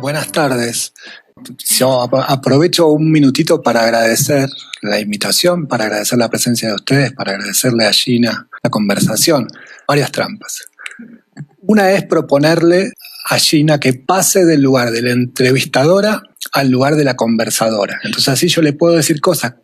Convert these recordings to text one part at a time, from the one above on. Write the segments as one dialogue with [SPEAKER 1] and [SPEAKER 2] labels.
[SPEAKER 1] Buenas tardes. Yo aprovecho un minutito para agradecer la invitación, para agradecer la presencia de ustedes, para agradecerle a Gina la conversación. Varias trampas. Una es proponerle a Gina que pase del lugar de la entrevistadora al lugar de la conversadora. Entonces así yo le puedo decir cosas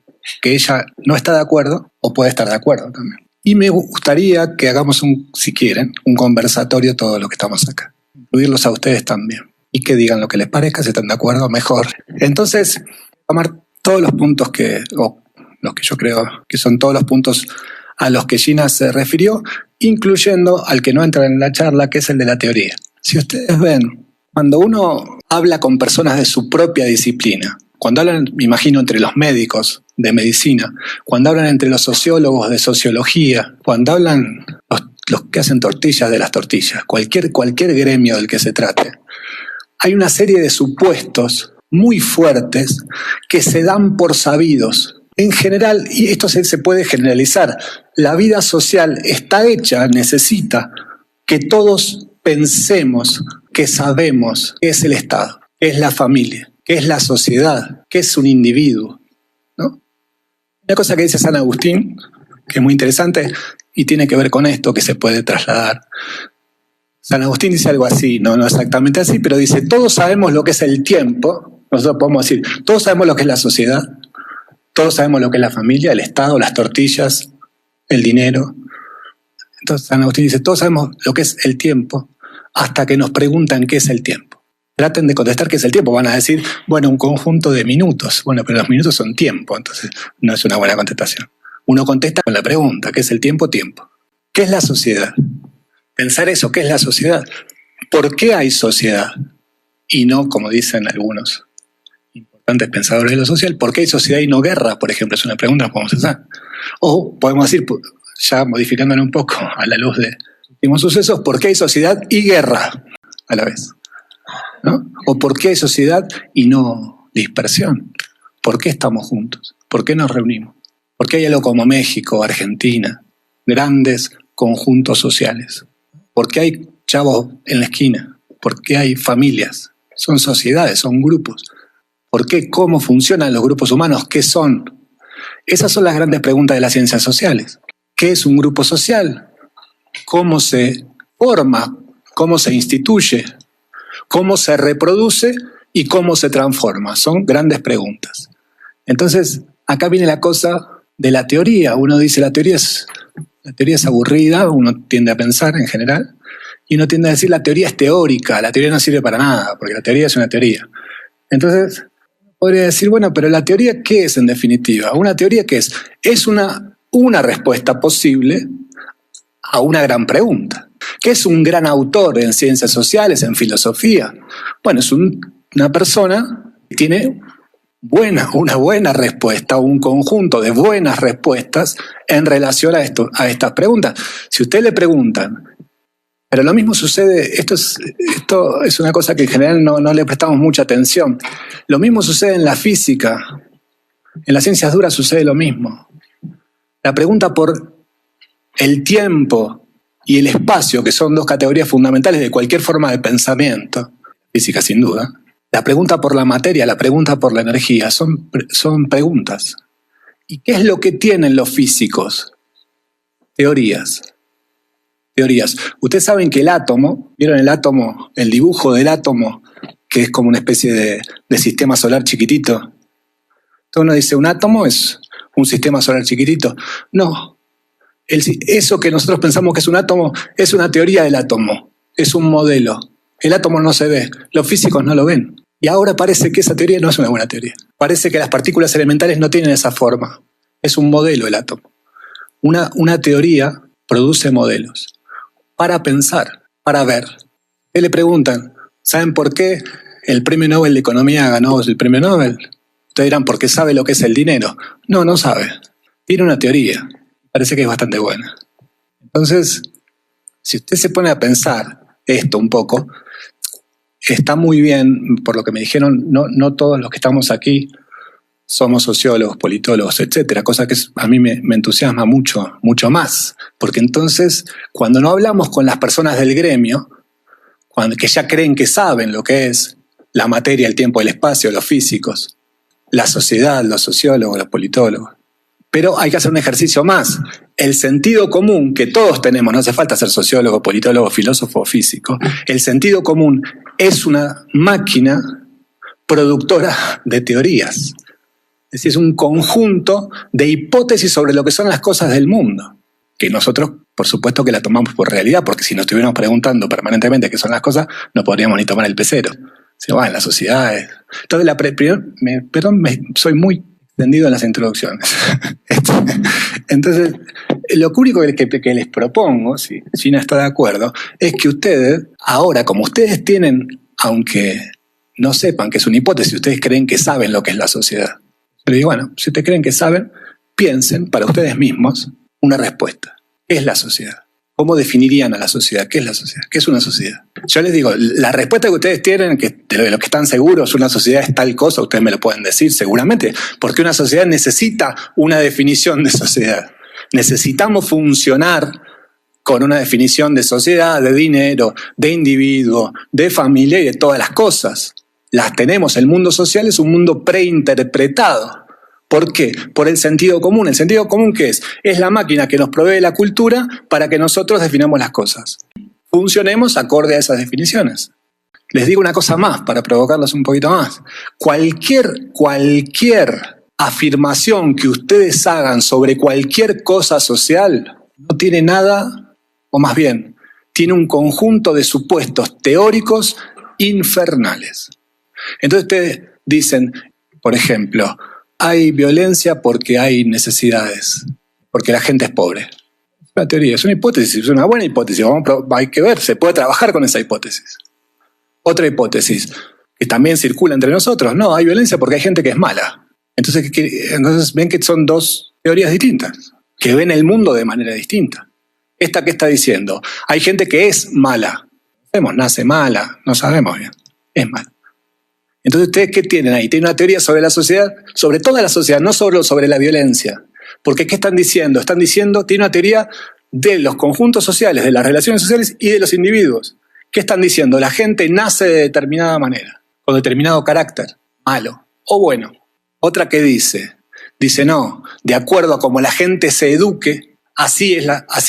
[SPEAKER 1] que ella no está de acuerdo o puede estar de acuerdo también. Y me gustaría que hagamos, si quieren, un conversatorio todos los que estamos acá. Incluirlos a ustedes también. Y que digan lo que les parezca, si están de acuerdo, mejor. Entonces, tomar todos los puntos los que yo creo que son todos los puntos a los que Gina se refirió, incluyendo al que no entra en la charla, que es el de la teoría. Si ustedes ven, cuando uno habla con personas de su propia disciplina, cuando hablan, me imagino, entre los médicos de medicina, cuando hablan entre los sociólogos de sociología, cuando hablan los que hacen tortillas de las tortillas, cualquier gremio del que se trate, hay una serie de supuestos muy fuertes que se dan por sabidos. En general, y esto se puede generalizar, la vida social está hecha, necesita que todos pensemos que sabemos qué es el Estado, qué es la familia, qué es la sociedad, qué es un individuo, ¿no? Una cosa que dice San Agustín, que es muy interesante y tiene que ver con esto que se puede trasladar. San Agustín dice algo así, no exactamente así, pero dice, todos sabemos lo que es el tiempo. Nosotros podemos decir, todos sabemos lo que es la sociedad, todos sabemos lo que es la familia, el Estado, las tortillas, el dinero. Entonces San Agustín dice, todos sabemos lo que es el tiempo hasta que nos preguntan qué es el tiempo. Traten de contestar qué es el tiempo. Van a decir, bueno, un conjunto de minutos. Bueno, pero los minutos son tiempo, entonces no es una buena contestación. Uno contesta con la pregunta, ¿qué es el tiempo? Tiempo. ¿Qué es la sociedad? Pensar eso, ¿qué es la sociedad? ¿Por qué hay sociedad? Y no, como dicen algunos importantes pensadores de lo social, ¿por qué hay sociedad y no guerra? Por ejemplo, es una pregunta que podemos hacer. O podemos decir, ya modificándolo un poco a la luz de los últimos sucesos, ¿por qué hay sociedad y guerra a la vez? ¿No? ¿O por qué hay sociedad y no dispersión? ¿Por qué estamos juntos? ¿Por qué nos reunimos? ¿Por qué hay algo como México, Argentina? Grandes conjuntos sociales. ¿Por qué hay chavos en la esquina? ¿Por qué hay familias? Son sociedades, son grupos. ¿Por qué? ¿Cómo funcionan los grupos humanos? ¿Qué son? Esas son las grandes preguntas de las ciencias sociales. ¿Qué es un grupo social? ¿Cómo se forma? ¿Cómo se instituye? ¿Cómo se reproduce? ¿Y cómo se transforma? Son grandes preguntas. Entonces, acá viene la cosa de la teoría. Uno dice, la teoría es aburrida, uno tiende a pensar en general, y uno tiende a decir la teoría es teórica, la teoría no sirve para nada, porque la teoría es una teoría. Entonces, podría decir, bueno, pero la teoría, ¿qué es en definitiva? ¿Una teoría qué es? Es una respuesta posible a una gran pregunta. ¿Qué es un gran autor en ciencias sociales, en filosofía? Bueno, es una persona que tiene una buena respuesta, un conjunto de buenas respuestas en relación a estas preguntas. Si ustedes le preguntan, pero lo mismo sucede, esto es una cosa que en general no le prestamos mucha atención, lo mismo sucede en la física, en las ciencias duras sucede lo mismo. La pregunta por el tiempo y el espacio, que son dos categorías fundamentales de cualquier forma de pensamiento, física sin duda, la pregunta por la materia, la pregunta por la energía, son preguntas. ¿Y qué es lo que tienen los físicos? Teorías. Ustedes saben que el átomo, ¿vieron el átomo? El dibujo del átomo, que es como una especie de sistema solar chiquitito. Entonces uno dice, ¿un átomo es un sistema solar chiquitito? No. Eso que nosotros pensamos que es un átomo es una teoría del átomo, es un modelo. El átomo no se ve, los físicos no lo ven. Y ahora parece que esa teoría no es una buena teoría. Parece que las partículas elementales no tienen esa forma. Es un modelo el átomo. Una teoría produce modelos para pensar, para ver. ¿Qué le preguntan? ¿Saben por qué el premio Nobel de Economía ganó el premio Nobel? Ustedes dirán, ¿porque sabe lo que es el dinero? No sabe. Tiene una teoría. Parece que es bastante buena. Entonces, si usted se pone a pensar esto un poco, está muy bien, por lo que me dijeron, no todos los que estamos aquí somos sociólogos, politólogos, etcétera, cosa que a mí me entusiasma mucho más, porque entonces cuando no hablamos con las personas del gremio, que ya creen que saben lo que es la materia, el tiempo, el espacio, los físicos, la sociedad, los sociólogos, los politólogos. Pero hay que hacer un ejercicio más. El sentido común que todos tenemos, no hace falta ser sociólogo, politólogo, filósofo o físico, el sentido común es una máquina productora de teorías. Es decir, es un conjunto de hipótesis sobre lo que son las cosas del mundo, que nosotros, por supuesto, que la tomamos por realidad, porque si nos estuviéramos preguntando permanentemente qué son las cosas, no podríamos ni tomar el pecero. Se va en las sociedades. Entonces, soy muy extendido en las introducciones. Entonces, lo único que les propongo, si Gina está de acuerdo, es que ustedes, ahora, como ustedes tienen, aunque no sepan que es una hipótesis, ustedes creen que saben lo que es la sociedad. Pero digo, bueno, si ustedes creen que saben, piensen para ustedes mismos una respuesta. ¿Qué es la sociedad? ¿Cómo definirían a la sociedad? ¿Qué es la sociedad? ¿Qué es una sociedad? Yo les digo, la respuesta que ustedes tienen, que de lo que están seguros, una sociedad es tal cosa, ustedes me lo pueden decir seguramente, porque una sociedad necesita una definición de sociedad. Necesitamos funcionar con una definición de sociedad, de dinero, de individuo, de familia y de todas las cosas. Las tenemos. El mundo social es un mundo preinterpretado. ¿Por qué? Por el sentido común. ¿El sentido común qué es? Es la máquina que nos provee la cultura para que nosotros definamos las cosas. Funcionemos acorde a esas definiciones. Les digo una cosa más para provocarlos un poquito más. Cualquier afirmación que ustedes hagan sobre cualquier cosa social no tiene nada, o más bien, tiene un conjunto de supuestos teóricos infernales. Entonces ustedes dicen, por ejemplo, hay violencia porque hay necesidades, porque la gente es pobre. Es una teoría, es una hipótesis, es una buena hipótesis. Hay que ver, se puede trabajar con esa hipótesis. Otra hipótesis, que también circula entre nosotros, no, hay violencia porque hay gente que es mala. Entonces ven que son dos teorías distintas, que ven el mundo de manera distinta. ¿Esta qué está diciendo? Hay gente que es mala. Nace mala, no sabemos bien, es mala. Entonces, ¿ustedes qué tienen ahí? Tienen una teoría sobre la sociedad, sobre toda la sociedad, no solo sobre la violencia. Porque ¿qué están diciendo? Están diciendo, tienen una teoría de los conjuntos sociales, de las relaciones sociales y de los individuos. ¿Qué están diciendo? La gente nace de determinada manera, con determinado carácter, malo o bueno. Otra que dice no, de acuerdo a cómo la gente se eduque, así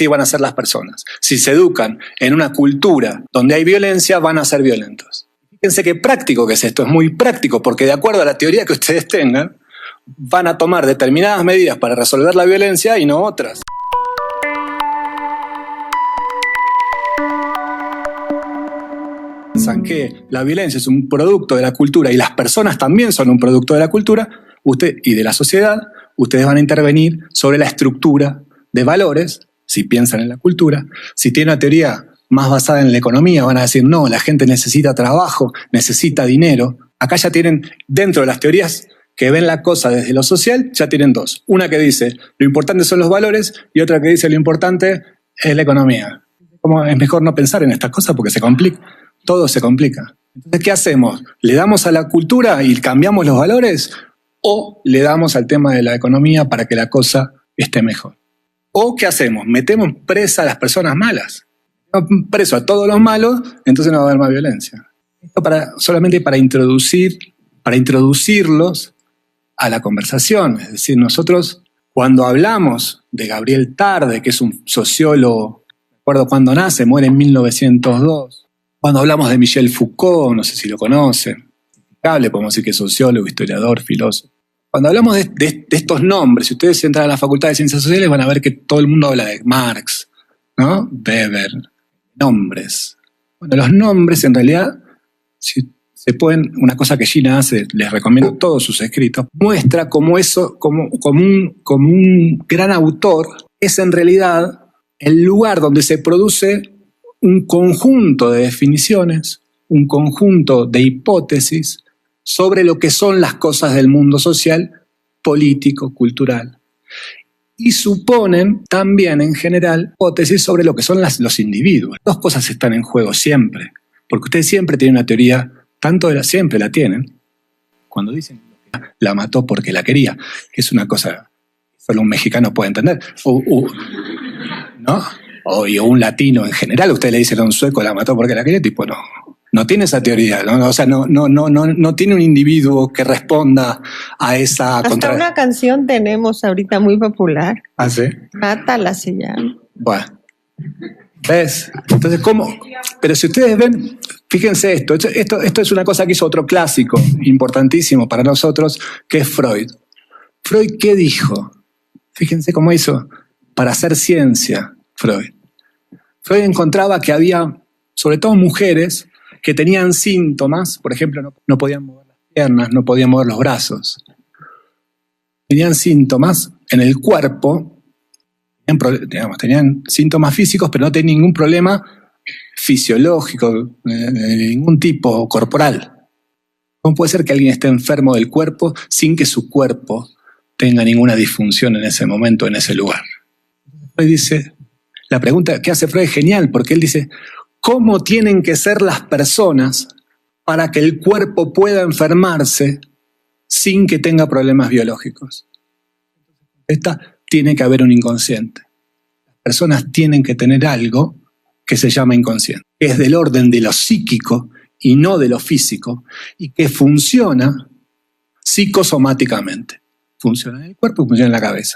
[SPEAKER 1] van a ser las personas. Si se educan en una cultura donde hay violencia, van a ser violentos. Fíjense qué práctico que es esto, es muy práctico, porque de acuerdo a la teoría que ustedes tengan, van a tomar determinadas medidas para resolver la violencia y no otras. Piensan que la violencia es un producto de la cultura y las personas también son un producto de la cultura y de la sociedad, ustedes van a intervenir sobre la estructura de valores, si piensan en la cultura. Si tienen una teoría más basada en la economía, van a decir, no, la gente necesita trabajo, necesita dinero. Acá ya tienen, dentro de las teorías que ven la cosa desde lo social, ya tienen dos. Una que dice, lo importante son los valores, y otra que dice, lo importante es la economía. Como es mejor no pensar en estas cosas porque se complica, todo se complica. Entonces, ¿qué hacemos? ¿Le damos a la cultura y cambiamos los valores? ¿O le damos al tema de la economía para que la cosa esté mejor? ¿O qué hacemos? ¿Metemos presa a las personas malas? Preso a todos los malos, entonces no va a haber más violencia. Esto solamente para introducirlos a la conversación. Es decir, nosotros cuando hablamos de Gabriel Tarde, que es un sociólogo, no recuerdo cuándo nace, muere en 1902. Cuando hablamos de Michel Foucault, no sé si lo conocen, podemos decir que es sociólogo, historiador, filósofo. Cuando hablamos de estos nombres, si ustedes entran a la Facultad de Ciencias Sociales van a ver que todo el mundo habla de Marx, ¿no? Weber, nombres. Bueno, los nombres en realidad, si se pueden, una cosa que Gina hace, les recomiendo todos sus escritos, muestra cómo eso, como un gran autor, es en realidad el lugar donde se produce un conjunto de definiciones, un conjunto de hipótesis sobre lo que son las cosas del mundo social, político, cultural. Y suponen también, en general, hipótesis sobre lo que son los individuos. Dos cosas están en juego siempre, porque ustedes siempre tienen una teoría, siempre la tienen, cuando dicen la mató porque la quería, que es una cosa que solo un mexicano puede entender, ¿no? O un latino en general, ustedes le dicen a un sueco la mató porque la quería, tipo no. No tiene esa teoría, ¿no? O sea, no tiene un individuo que responda a esa
[SPEAKER 2] Hasta una canción tenemos ahorita muy popular.
[SPEAKER 1] ¿Ah, sí?
[SPEAKER 2] Mátala se llama.
[SPEAKER 1] Bueno. ¿Ves? Entonces, ¿cómo? Pero si ustedes ven, fíjense esto es una cosa que hizo otro clásico importantísimo para nosotros, que es Freud. ¿Freud qué dijo? Fíjense cómo hizo para hacer ciencia Freud. Freud encontraba que había, sobre todo mujeres, que tenían síntomas, por ejemplo, no podían mover las piernas, no podían mover los brazos. Tenían síntomas en el cuerpo, tenían síntomas físicos, pero no tenían ningún problema fisiológico, de ningún tipo corporal. ¿Cómo puede ser que alguien esté enfermo del cuerpo sin que su cuerpo tenga ninguna disfunción en ese momento, en ese lugar? Freud dice, la pregunta que hace Freud es genial, porque él dice, ¿cómo tienen que ser las personas para que el cuerpo pueda enfermarse sin que tenga problemas biológicos? Tiene que haber un inconsciente. Las personas tienen que tener algo que se llama inconsciente, que es del orden de lo psíquico y no de lo físico, y que funciona psicosomáticamente. Funciona en el cuerpo y funciona en la cabeza,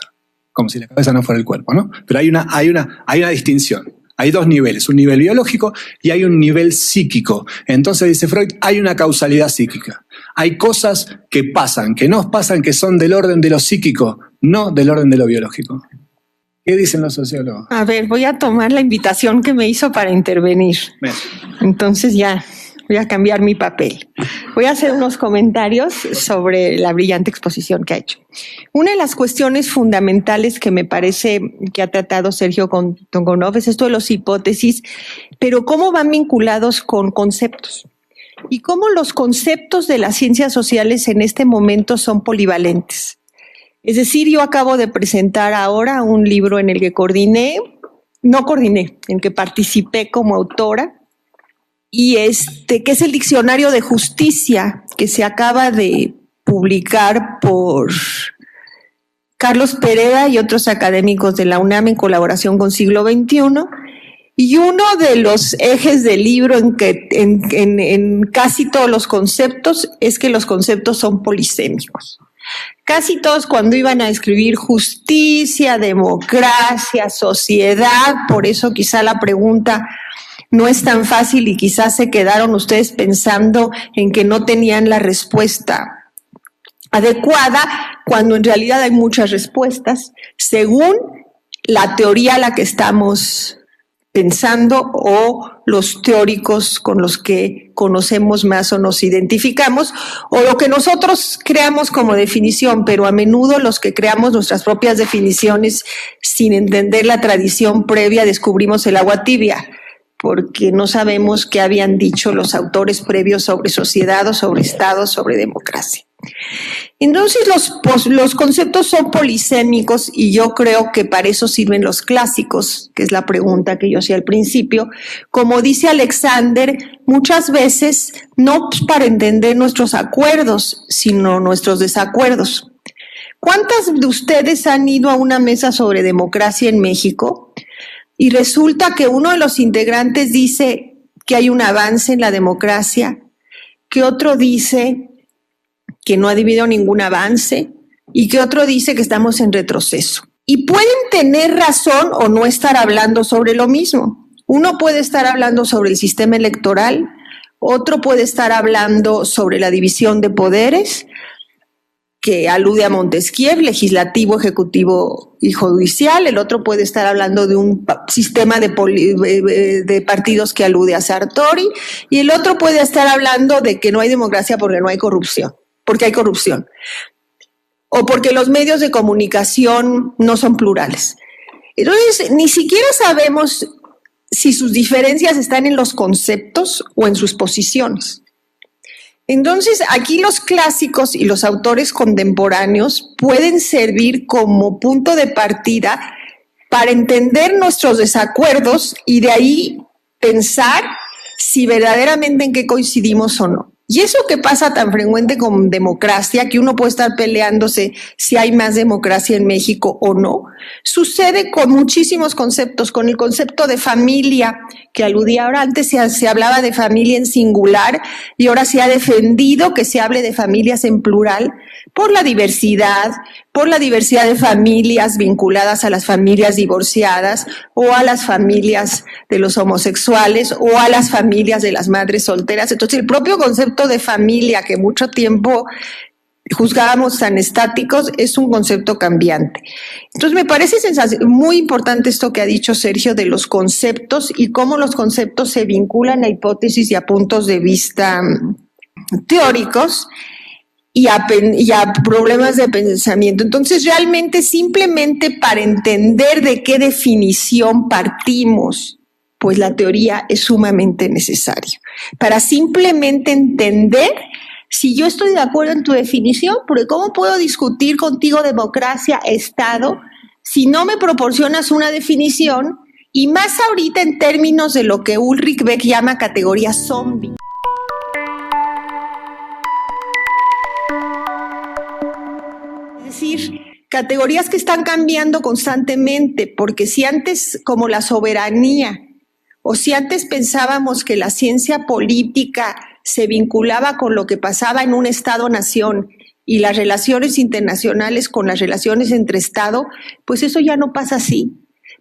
[SPEAKER 1] como si la cabeza no fuera el cuerpo, ¿no? Pero hay una distinción. Hay dos niveles, un nivel biológico y hay un nivel psíquico. Entonces, dice Freud, hay una causalidad psíquica. Hay cosas que pasan, que nos pasan, que son del orden de lo psíquico, no del orden de lo biológico. ¿Qué dicen los sociólogos?
[SPEAKER 2] A ver, voy a tomar la invitación que me hizo para intervenir.
[SPEAKER 1] Bien.
[SPEAKER 2] Entonces ya voy a cambiar mi papel. Voy a hacer unos comentarios sobre la brillante exposición que ha hecho. Una de las cuestiones fundamentales que me parece que ha tratado Sergio Tongonov es esto de las hipótesis, pero cómo van vinculados con conceptos y cómo los conceptos de las ciencias sociales en este momento son polivalentes. Es decir, yo acabo de presentar ahora un libro en el que en que participé como autora, y que es el Diccionario de Justicia, que se acaba de publicar por Carlos Pereda y otros académicos de la UNAM en colaboración con Siglo XXI. Y uno de los ejes del libro en casi todos los conceptos es que los conceptos son polisémicos. Casi todos cuando iban a escribir justicia, democracia, sociedad, por eso quizá la pregunta no es tan fácil y quizás se quedaron ustedes pensando en que no tenían la respuesta adecuada, cuando en realidad hay muchas respuestas, según la teoría a la que estamos pensando o los teóricos con los que conocemos más o nos identificamos, o lo que nosotros creamos como definición, pero a menudo los que creamos nuestras propias definiciones sin entender la tradición previa descubrimos el agua tibia, porque no sabemos qué habían dicho los autores previos sobre sociedad o sobre Estado, sobre democracia. Entonces los conceptos son polisémicos y yo creo que para eso sirven los clásicos, que es la pregunta que yo hacía al principio. Como dice Alexander, muchas veces no para entender nuestros acuerdos, sino nuestros desacuerdos. ¿Cuántas de ustedes han ido a una mesa sobre democracia en México? Y resulta que uno de los integrantes dice que hay un avance en la democracia, que otro dice que no ha habido ningún avance y que otro dice que estamos en retroceso. Y pueden tener razón o no estar hablando sobre lo mismo. Uno puede estar hablando sobre el sistema electoral, otro puede estar hablando sobre la división de poderes, que alude a Montesquieu, legislativo, ejecutivo y judicial. El otro puede estar hablando de un sistema de partidos que alude a Sartori, y el otro puede estar hablando de que no hay democracia porque no hay corrupción, porque hay corrupción, o porque los medios de comunicación no son plurales. Entonces, ni siquiera sabemos si sus diferencias están en los conceptos o en sus posiciones. Entonces, aquí los clásicos y los autores contemporáneos pueden servir como punto de partida para entender nuestros desacuerdos y de ahí pensar si verdaderamente en qué coincidimos o no. Y eso que pasa tan frecuente con democracia, que uno puede estar peleándose si hay más democracia en México o no, sucede con muchísimos conceptos, con el concepto de familia, que aludía ahora, antes se hablaba de familia en singular y ahora se ha defendido que se hable de familias en plural por la diversidad de familias vinculadas a las familias divorciadas o a las familias de los homosexuales o a las familias de las madres solteras. Entonces, el propio concepto de familia que mucho tiempo juzgábamos tan estáticos es un concepto cambiante. Entonces, me parece muy importante esto que ha dicho Sergio de los conceptos y cómo los conceptos se vinculan a hipótesis y a puntos de vista teóricos y a problemas de pensamiento. Entonces, realmente, simplemente para entender de qué definición partimos, pues la teoría es sumamente necesaria. Para simplemente entender si yo estoy de acuerdo en tu definición, porque ¿cómo puedo discutir contigo democracia, Estado, si no me proporcionas una definición? Y más ahorita en términos de lo que Ulrich Beck llama categoría zombie. Es decir, categorías que están cambiando constantemente, porque si antes, como la soberanía, o si antes pensábamos que la ciencia política se vinculaba con lo que pasaba en un Estado-nación y las relaciones internacionales con las relaciones entre Estado, pues eso ya no pasa así,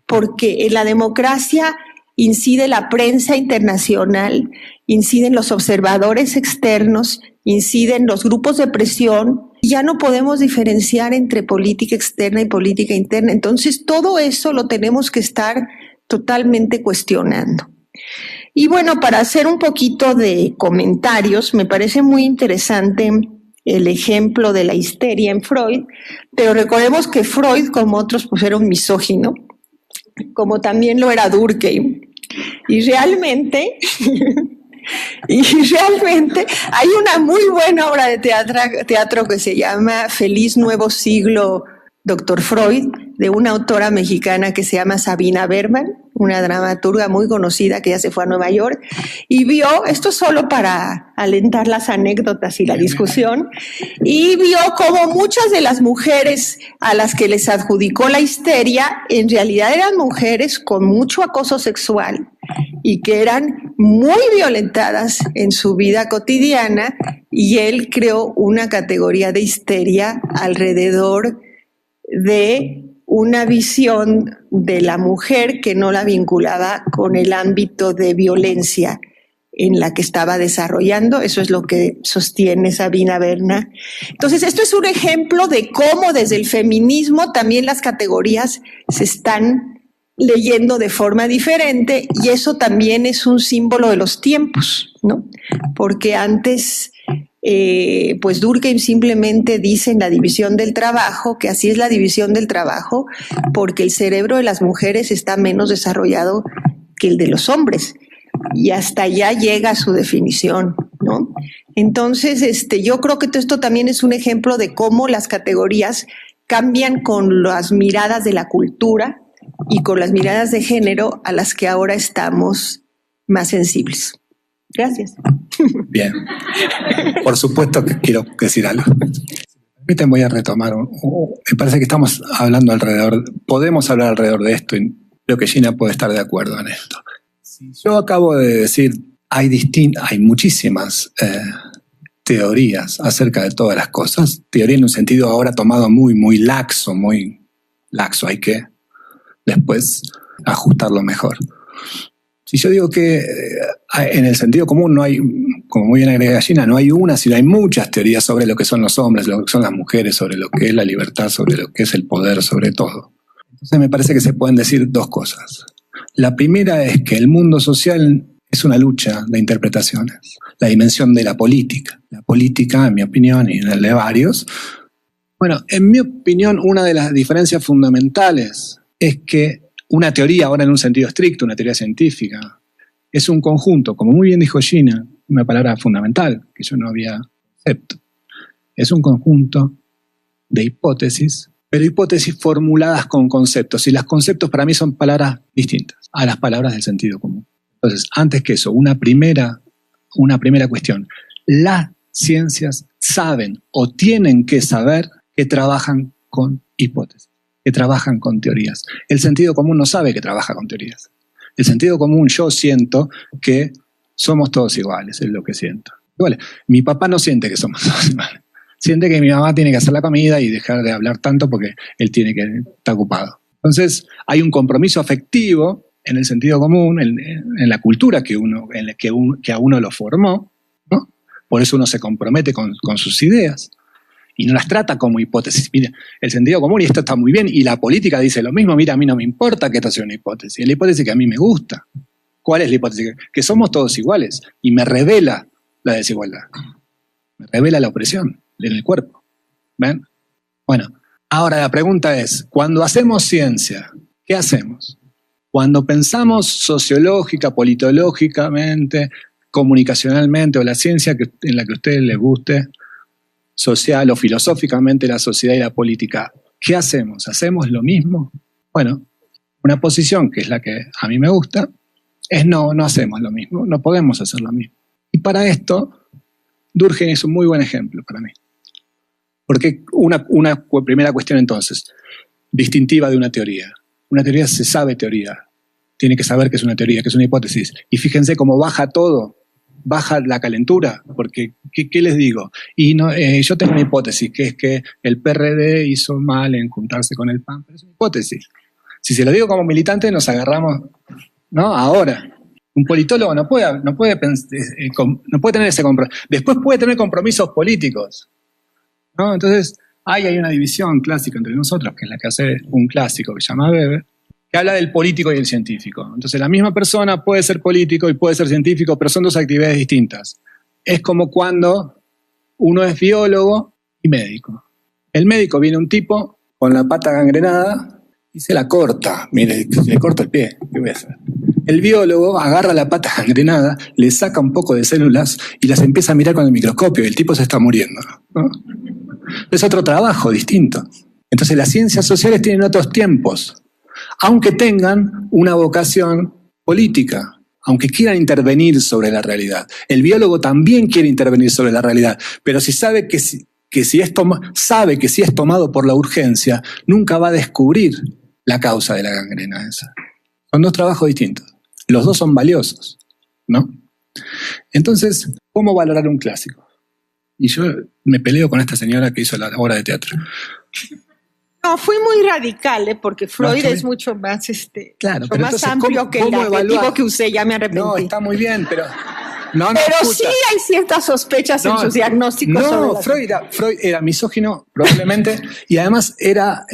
[SPEAKER 2] porque en la democracia incide la prensa internacional, inciden los observadores externos, inciden los grupos de presión, y ya no podemos diferenciar entre política externa y política interna. Entonces, todo eso lo tenemos que estar totalmente cuestionando. Y bueno, para hacer un poquito de comentarios, me parece muy interesante el ejemplo de la histeria en Freud, pero recordemos que Freud, como otros, pues era un misógino, como también lo era Durkheim. Y realmente hay una muy buena obra de teatro que se llama Feliz Nuevo Siglo, Dr. Freud, de una autora mexicana que se llama Sabina Berman, una dramaturga muy conocida que ya se fue a Nueva York, y vio, esto solo para alentar las anécdotas y la discusión, y vio cómo muchas de las mujeres a las que les adjudicó la histeria, en realidad eran mujeres con mucho acoso sexual y que eran muy violentadas en su vida cotidiana, y él creó una categoría de histeria alrededor de una visión de la mujer que no la vinculaba con el ámbito de violencia en la que estaba desarrollando. Eso es lo que sostiene Sabina Berna. Entonces, esto es un ejemplo de cómo desde el feminismo también las categorías se están leyendo de forma diferente, y eso también es un símbolo de los tiempos, ¿no? Porque antes pues Durkheim simplemente dice en la división del trabajo que así es la división del trabajo porque el cerebro de las mujeres está menos desarrollado que el de los hombres, y hasta allá llega su definición, ¿no? Entonces, yo creo que esto también es un ejemplo de cómo las categorías cambian con las miradas de la cultura y con las miradas de género a las que ahora estamos más sensibles. Gracias.
[SPEAKER 1] Bien. Por supuesto que quiero decir algo. Permítanme, voy a retomar. Me parece que estamos hablando podemos hablar alrededor de esto, y creo que Gina puede estar de acuerdo en esto. Yo acabo de decir, hay muchísimas teorías acerca de todas las cosas. Teoría en un sentido ahora tomado muy, muy laxo, hay que después ajustarlo mejor. Si yo digo que en el sentido común no hay, como muy bien agrega Gina, no hay una, sino hay muchas teorías sobre lo que son los hombres, lo que son las mujeres, sobre lo que es la libertad, sobre lo que es el poder, sobre todo. Entonces me parece que se pueden decir dos cosas. La primera es que el mundo social es una lucha de interpretaciones. La dimensión de la política. La política, en mi opinión, y en el de varios, en mi opinión, una de las diferencias fundamentales es que una teoría, ahora en un sentido estricto, una teoría científica, es un conjunto, como muy bien dijo Gina, una palabra fundamental que yo no había aceptado. Es un conjunto de hipótesis, pero hipótesis formuladas con conceptos. Y los conceptos para mí son palabras distintas a las palabras del sentido común. Entonces, antes que eso, una primera cuestión. las ciencias saben o tienen que saber que trabajan con hipótesis, que trabajan con teorías. El sentido común no sabe que trabaja con teorías. El sentido común, yo siento que somos todos iguales, es lo que siento. Igual, mi papá no siente que somos todos iguales. Siente que mi mamá tiene que hacer la comida y dejar de hablar tanto porque él tiene que estar ocupado. Entonces, hay un compromiso afectivo en el sentido común, en la cultura que a uno lo formó, ¿no? Por eso uno se compromete con sus ideas y no las trata como hipótesis. Mira, el sentido común, y esto está muy bien, y la política dice lo mismo, mira, a mí no me importa que esto sea una hipótesis, es la hipótesis que a mí me gusta. ¿Cuál es la hipótesis? Que somos todos iguales, y me revela la desigualdad, me revela la opresión en el cuerpo. ¿Ven? Bueno, ahora la pregunta es, cuando hacemos ciencia, ¿qué hacemos? Cuando pensamos sociológica, politológicamente, comunicacionalmente, o la ciencia en la que a ustedes les guste, social o filosóficamente la sociedad y la política, ¿qué hacemos? ¿Hacemos lo mismo? Bueno, una posición que es la que a mí me gusta es no hacemos lo mismo, no podemos hacer lo mismo. Y para esto, Durkheim es un muy buen ejemplo para mí. Porque una primera cuestión entonces, distintiva de una teoría. Una teoría se sabe teoría, tiene que saber que es una teoría, que es una hipótesis. Y fíjense cómo baja todo. Baja la calentura, porque ¿qué les digo? Y no, yo tengo una hipótesis, que es que el PRD hizo mal en juntarse con el PAN, pero es una hipótesis. Si se lo digo como militante, nos agarramos, ¿no? Ahora, un politólogo no puede tener ese compromiso. Después puede tener compromisos políticos, ¿no? Entonces, hay una división clásica entre nosotros, que es la que hace un clásico que se llama Weber, que habla del político y el científico. Entonces, la misma persona puede ser político y puede ser científico, pero son dos actividades distintas. Es como cuando uno es biólogo y médico. El médico viene un tipo con la pata gangrenada y se la corta. Mire, se le corta el pie. ¿Qué voy a hacer? El biólogo agarra la pata gangrenada, le saca un poco de células y las empieza a mirar con el microscopio y el tipo se está muriendo, ¿no? Es otro trabajo distinto. Entonces, las ciencias sociales tienen otros tiempos, aunque tengan una vocación política, aunque quieran intervenir sobre la realidad. El biólogo también quiere intervenir sobre la realidad, pero si sabe que si es tomado por la urgencia, nunca va a descubrir la causa de la gangrena esa. Son dos trabajos distintos. Los dos son valiosos, ¿no? Entonces, ¿cómo valorar un clásico? Y yo me peleo con esta señora que hizo la obra de teatro.
[SPEAKER 2] No, fui muy radical, porque Freud es mucho más,
[SPEAKER 1] claro,
[SPEAKER 2] mucho más amplio que el adjetivo que usé, ya me arrepentí.
[SPEAKER 1] No, está muy bien, pero...
[SPEAKER 2] pero sí hay ciertas sospechas en sus diagnósticos.
[SPEAKER 1] No, Freud era misógino, probablemente, y además era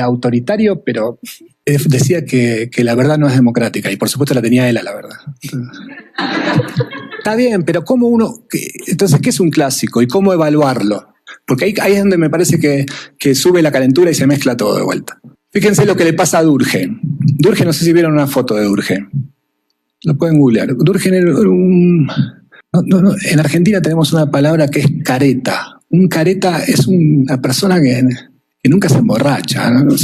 [SPEAKER 1] autoritario, pero decía que la verdad no es democrática, y por supuesto la tenía él a la verdad. Está bien, pero ¿cómo entonces, ¿qué es un clásico y cómo evaluarlo? Porque ahí es donde me parece que sube la calentura y se mezcla todo de vuelta. Fíjense lo que le pasa a Durkheim. Durkheim, no sé si vieron una foto de Durkheim. Lo pueden googlear. Durkheim era en Argentina tenemos una palabra que es careta. Un careta es una persona que nunca se emborracha, ¿no?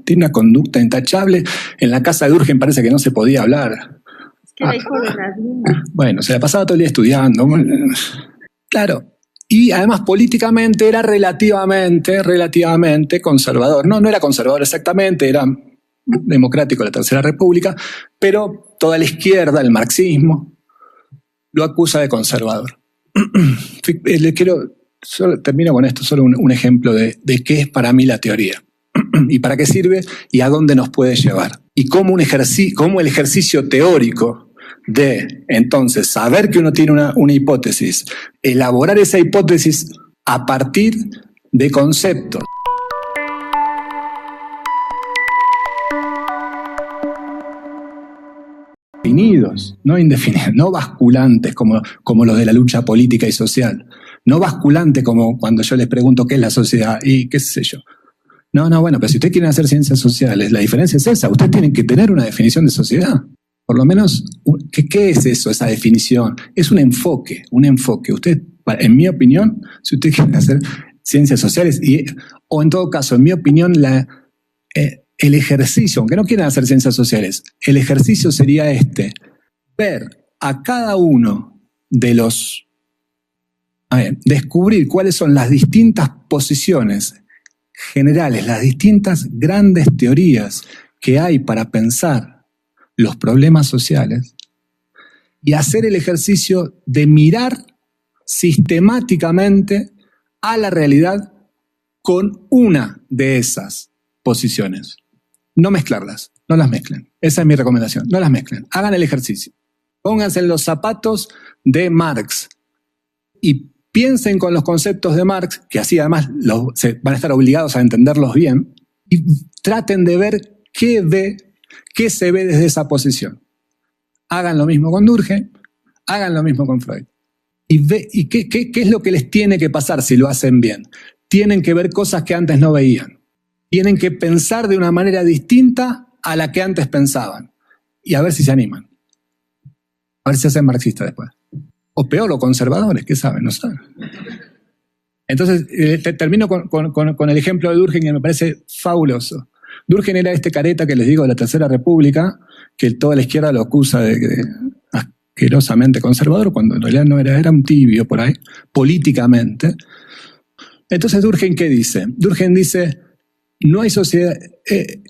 [SPEAKER 1] Tiene una conducta intachable. En la casa de Durkheim parece que no se podía hablar.
[SPEAKER 2] Era hijo de Nadine.
[SPEAKER 1] Bueno, se la pasaba todo el día estudiando. Claro. Y además políticamente era relativamente conservador. No era conservador exactamente, era democrático la Tercera República, pero toda la izquierda, el marxismo, lo acusa de conservador. Termino con esto, solo un ejemplo de qué es para mí la teoría, y para qué sirve y a dónde nos puede llevar. Y cómo el ejercicio teórico de, entonces, saber que uno tiene una hipótesis, elaborar esa hipótesis a partir de conceptos. Definidos, no indefinidos, no basculantes como los de la lucha política y social, no basculantes como cuando yo les pregunto qué es la sociedad y qué sé yo. Bueno, pero si ustedes quieren hacer ciencias sociales, la diferencia es esa, ustedes tienen que tener una definición de sociedad. Por lo menos, ¿qué es eso, esa definición? Es un enfoque. Usted, en mi opinión, si usted quiere hacer ciencias sociales, o en todo caso, en mi opinión, el ejercicio, aunque no quieran hacer ciencias sociales, el ejercicio sería ver a cada uno de los A ver, descubrir cuáles son las distintas posiciones generales, las distintas grandes teorías que hay para pensar los problemas sociales y hacer el ejercicio de mirar sistemáticamente a la realidad con una de esas posiciones. No mezclarlas, no las mezclen. Esa es mi recomendación, no las mezclen. Hagan el ejercicio. Pónganse en los zapatos de Marx y piensen con los conceptos de Marx, que así además van a estar obligados a entenderlos bien, y traten de ver qué se ve desde esa posición. Hagan lo mismo con Durkheim, hagan lo mismo con Freud. ¿Y qué es lo que les tiene que pasar si lo hacen bien? Tienen que ver cosas que antes no veían. Tienen que pensar de una manera distinta a la que antes pensaban. Y a ver si se animan. A ver si se hacen marxistas después. O peor, o conservadores, ¿qué saben? No saben. Entonces, termino con el ejemplo de Durkheim, que me parece fabuloso. Durkheim era este careta que les digo de la Tercera República, que toda la izquierda lo acusa de asquerosamente conservador, cuando en realidad no era un tibio por ahí, políticamente. Entonces, ¿Durkheim qué dice? Durkheim dice, no hay sociedad.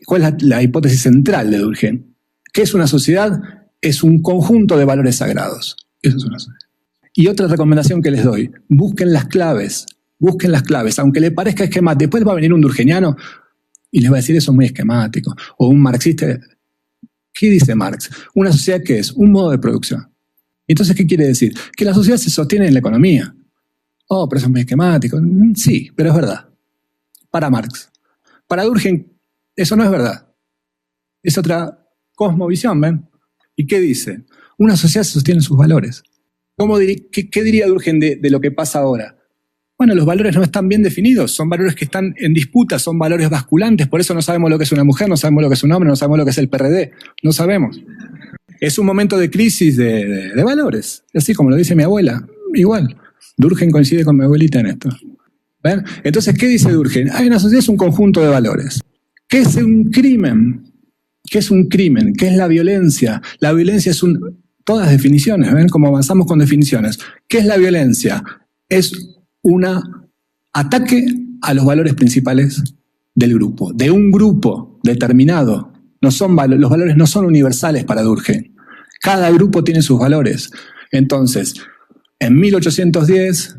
[SPEAKER 1] ¿Cuál es la hipótesis central de Durkheim? ¿Qué es una sociedad? Es un conjunto de valores sagrados. Eso es una sociedad. Y otra recomendación que les doy, busquen las claves, aunque le parezca esquemático. Después va a venir un durkheimiano y les va a decir eso es muy esquemático. O un marxista. ¿Qué dice Marx? ¿Una sociedad qué es? Un modo de producción. Entonces, ¿qué quiere decir? Que la sociedad se sostiene en la economía. Oh, pero eso es muy esquemático. Sí, pero es verdad. Para Marx. Para Durkheim, eso no es verdad. Es otra cosmovisión, ¿ven? ¿Y qué dice? Una sociedad se sostiene en sus valores. ¿Qué diría Durkheim de lo que pasa ahora? Bueno, los valores no están bien definidos, son valores que están en disputa, son valores basculantes, por eso no sabemos lo que es una mujer, no sabemos lo que es un hombre, no sabemos lo que es el PRD, no sabemos. Es un momento de crisis de valores, así como lo dice mi abuela, igual. Durkheim coincide con mi abuelita en esto. ¿Ven? Entonces, ¿qué dice Durkheim? Una sociedad es un conjunto de valores. ¿Qué es un crimen? ¿Qué es un crimen? ¿Qué es la violencia? La violencia es todas definiciones, ¿ven? Como avanzamos con definiciones. ¿Qué es la violencia? Es un ataque a los valores principales del grupo, de un grupo determinado. Los valores no son universales para Durkheim. Cada grupo tiene sus valores. Entonces, en 1810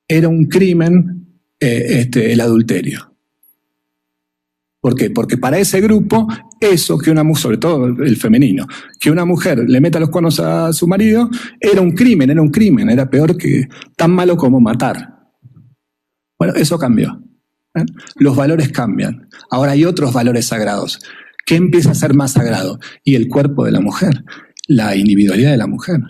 [SPEAKER 1] era un crimen el adulterio. ¿Por qué? Porque para ese grupo, eso que una mujer, sobre todo el femenino, que una mujer le meta los cuernos a su marido, era un crimen, era peor que, tan malo como matar. Bueno, eso cambió. Los valores cambian. Ahora hay otros valores sagrados. ¿Qué empieza a ser más sagrado? Y el cuerpo de la mujer, la individualidad de la mujer.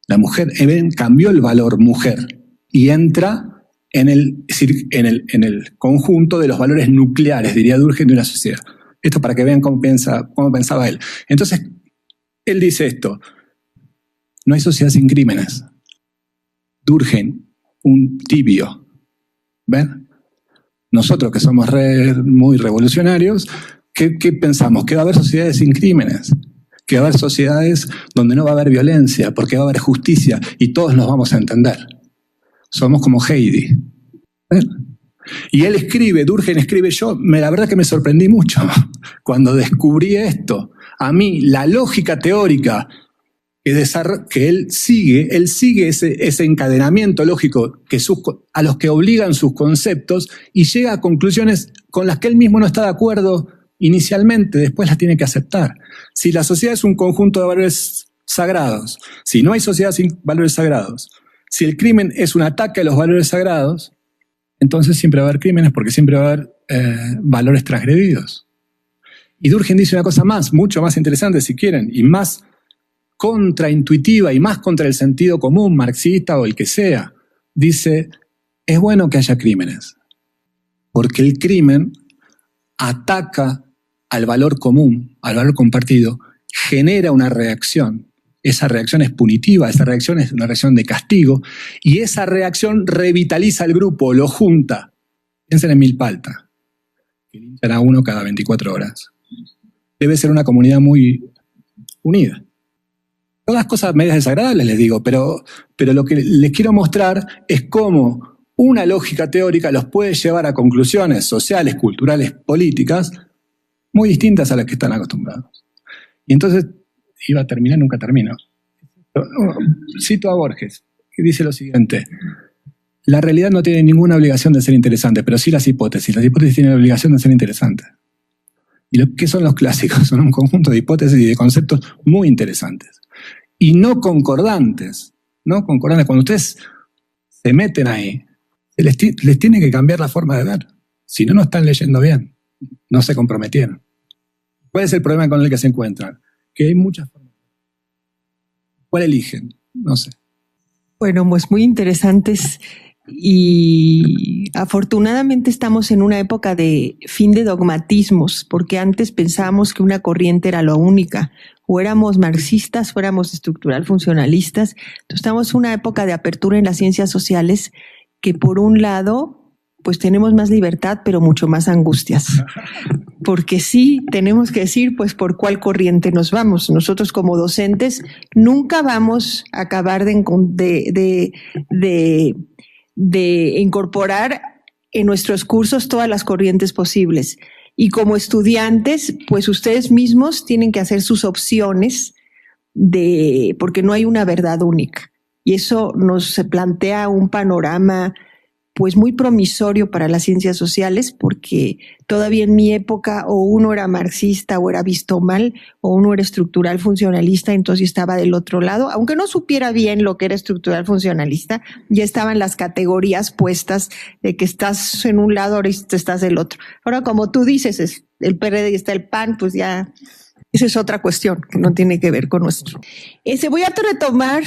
[SPEAKER 1] La mujer cambió el valor mujer y entra en el conjunto de los valores nucleares, diría Durkheim, de una sociedad. Esto para que vean cómo pensaba él. Entonces, él dice esto: no hay sociedad sin crímenes. Durkheim, un tibio. ¿Ven? Nosotros que somos muy revolucionarios, ¿qué pensamos? Que va a haber sociedades sin crímenes. Que va a haber sociedades donde no va a haber violencia, porque va a haber justicia y todos nos vamos a entender. Somos como Heidi. ¿Ven? Y él escribe, Durkheim escribe, la verdad que me sorprendí mucho cuando descubrí esto. A mí, la lógica teórica que él sigue ese encadenamiento lógico a los que obligan sus conceptos y llega a conclusiones con las que él mismo no está de acuerdo inicialmente, después las tiene que aceptar. Si la sociedad es un conjunto de valores sagrados, si no hay sociedad sin valores sagrados, si el crimen es un ataque a los valores sagrados, entonces siempre va a haber crímenes porque siempre va a haber valores transgredidos. Y Durkheim dice una cosa más, mucho más interesante si quieren, y más contraintuitiva y más contra el sentido común marxista o el que sea. Dice, es bueno que haya crímenes, porque el crimen ataca al valor común, al valor compartido, genera una reacción. Esa reacción es punitiva, esa reacción es una reacción de castigo, y esa reacción revitaliza al grupo, lo junta. Piensen en Milpalta, que linchan a uno cada 24 horas. Debe ser una comunidad muy unida. Todas cosas medias desagradables, les digo, pero lo que les quiero mostrar es cómo una lógica teórica los puede llevar a conclusiones sociales, culturales, políticas muy distintas a las que están acostumbrados. Y entonces, iba a terminar, nunca termino. Cito a Borges, que dice lo siguiente: la realidad no tiene ninguna obligación de ser interesante, pero sí las hipótesis. Las hipótesis tienen la obligación de ser interesantes. ¿Y qué son los clásicos? Son un conjunto de hipótesis y de conceptos muy interesantes. Y no concordantes. No concordantes. Cuando ustedes se meten ahí, les tiene que cambiar la forma de ver. Si no, no están leyendo bien. No se comprometieron. ¿Cuál es el problema con el que se encuentran? Que hay muchas formas. ¿Cuál eligen? No sé.
[SPEAKER 2] Bueno, pues muy interesantes, y afortunadamente estamos en una época de fin de dogmatismos, porque antes pensábamos que una corriente era la única, o éramos marxistas o éramos estructural funcionalistas. Entonces estamos en una época de apertura en las ciencias sociales que, por un lado, pues tenemos más libertad, pero mucho más angustias. Porque sí, tenemos que decir, pues, por cuál corriente nos vamos. Nosotros como docentes nunca vamos a acabar de incorporar en nuestros cursos todas las corrientes posibles. Y como estudiantes, pues ustedes mismos tienen que hacer sus opciones porque no hay una verdad única. Y eso nos plantea un panorama pues muy promisorio para las ciencias sociales, porque todavía en mi época o uno era marxista o era visto mal, o uno era estructural funcionalista, entonces estaba del otro lado. Aunque no supiera bien lo que era estructural funcionalista, ya estaban las categorías puestas de que estás en un lado, ahora estás del otro. Ahora, como tú dices, es el PRD y está el PAN, pues ya esa es otra cuestión que no tiene que ver con nuestro. Voy a retomar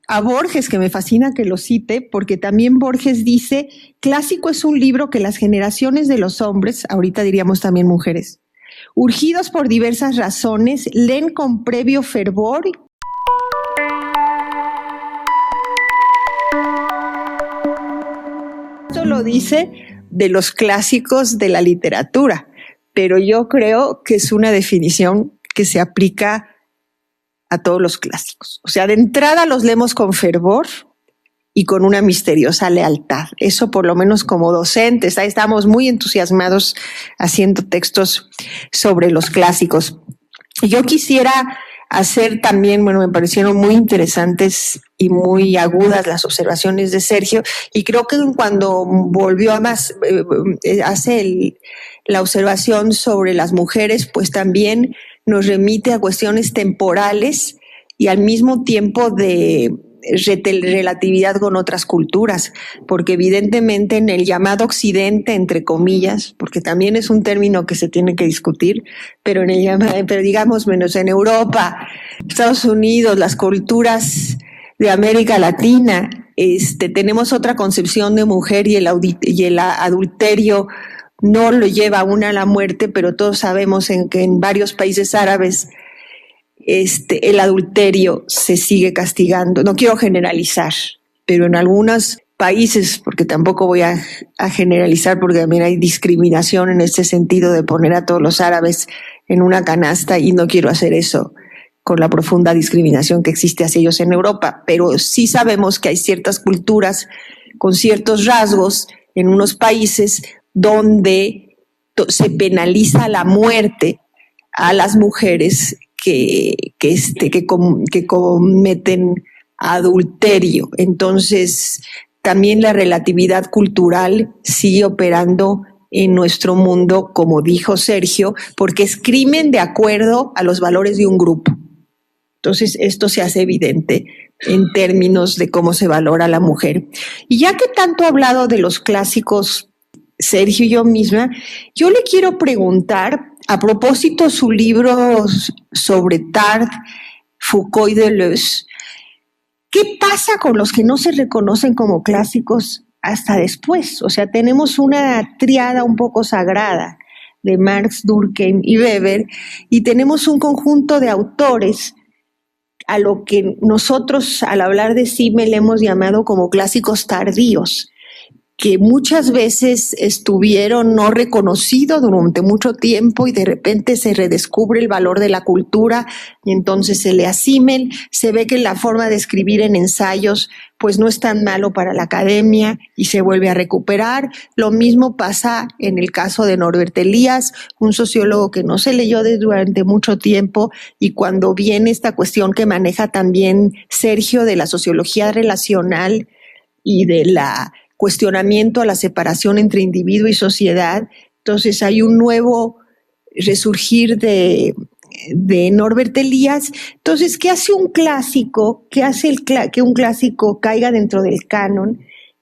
[SPEAKER 2] a Borges, que me fascina que lo cite, porque también Borges dice: clásico es un libro que las generaciones de los hombres, ahorita diríamos también mujeres, urgidos por diversas razones, leen con previo fervor. Esto lo dice de los clásicos de la literatura, pero yo creo que es una definición que se aplica a todos los clásicos. O sea, de entrada los leemos con fervor y con una misteriosa lealtad. Eso, por lo menos como docentes, ahí estamos muy entusiasmados haciendo textos sobre los clásicos. Yo quisiera hacer también, me parecieron muy interesantes y muy agudas las observaciones de Sergio, y creo que cuando volvió a más, hace la observación sobre las mujeres, pues también nos remite a cuestiones temporales y al mismo tiempo de relatividad con otras culturas, porque evidentemente en el llamado occidente, entre comillas, porque también es un término que se tiene que discutir, pero digamos menos en Europa, Estados Unidos, las culturas de América Latina, tenemos otra concepción de mujer, y el adulterio no lo lleva a la muerte, pero todos sabemos que en varios países árabes el adulterio se sigue castigando. No quiero generalizar, pero en algunos países, porque tampoco voy a generalizar, porque también hay discriminación en este sentido de poner a todos los árabes en una canasta, y no quiero hacer eso con la profunda discriminación que existe hacia ellos en Europa, pero sí sabemos que hay ciertas culturas con ciertos rasgos en unos países donde se penaliza la muerte a las mujeres que cometen adulterio. Entonces, también la relatividad cultural sigue operando en nuestro mundo, como dijo Sergio, porque es crimen de acuerdo a los valores de un grupo. Entonces, esto se hace evidente en términos de cómo se valora a la mujer. Y ya que tanto he hablado de los clásicos, Sergio y yo misma, yo le quiero preguntar, a propósito de su libro sobre Tarde, Foucault y Deleuze, ¿qué pasa con los que no se reconocen como clásicos hasta después? O sea, tenemos una tríada un poco sagrada de Marx, Durkheim y Weber, y tenemos un conjunto de autores a lo que nosotros, al hablar de Simmel, hemos llamado como clásicos tardíos. que muchas veces estuvieron no reconocidos durante mucho tiempo y de repente se redescubre el valor de la cultura y entonces se le asimen. Se ve que la forma de escribir en ensayos pues no es tan malo para la academia y se vuelve a recuperar. Lo mismo pasa en el caso de Norbert Elias, un sociólogo que no se leyó durante mucho tiempo, y cuando viene esta cuestión que maneja también Sergio de la sociología relacional y de la cuestionamiento a la separación entre individuo y sociedad, entonces hay un nuevo resurgir de Norbert Elias. Entonces, ¿qué hace un clásico? ¿Qué hace que un clásico caiga dentro del canon?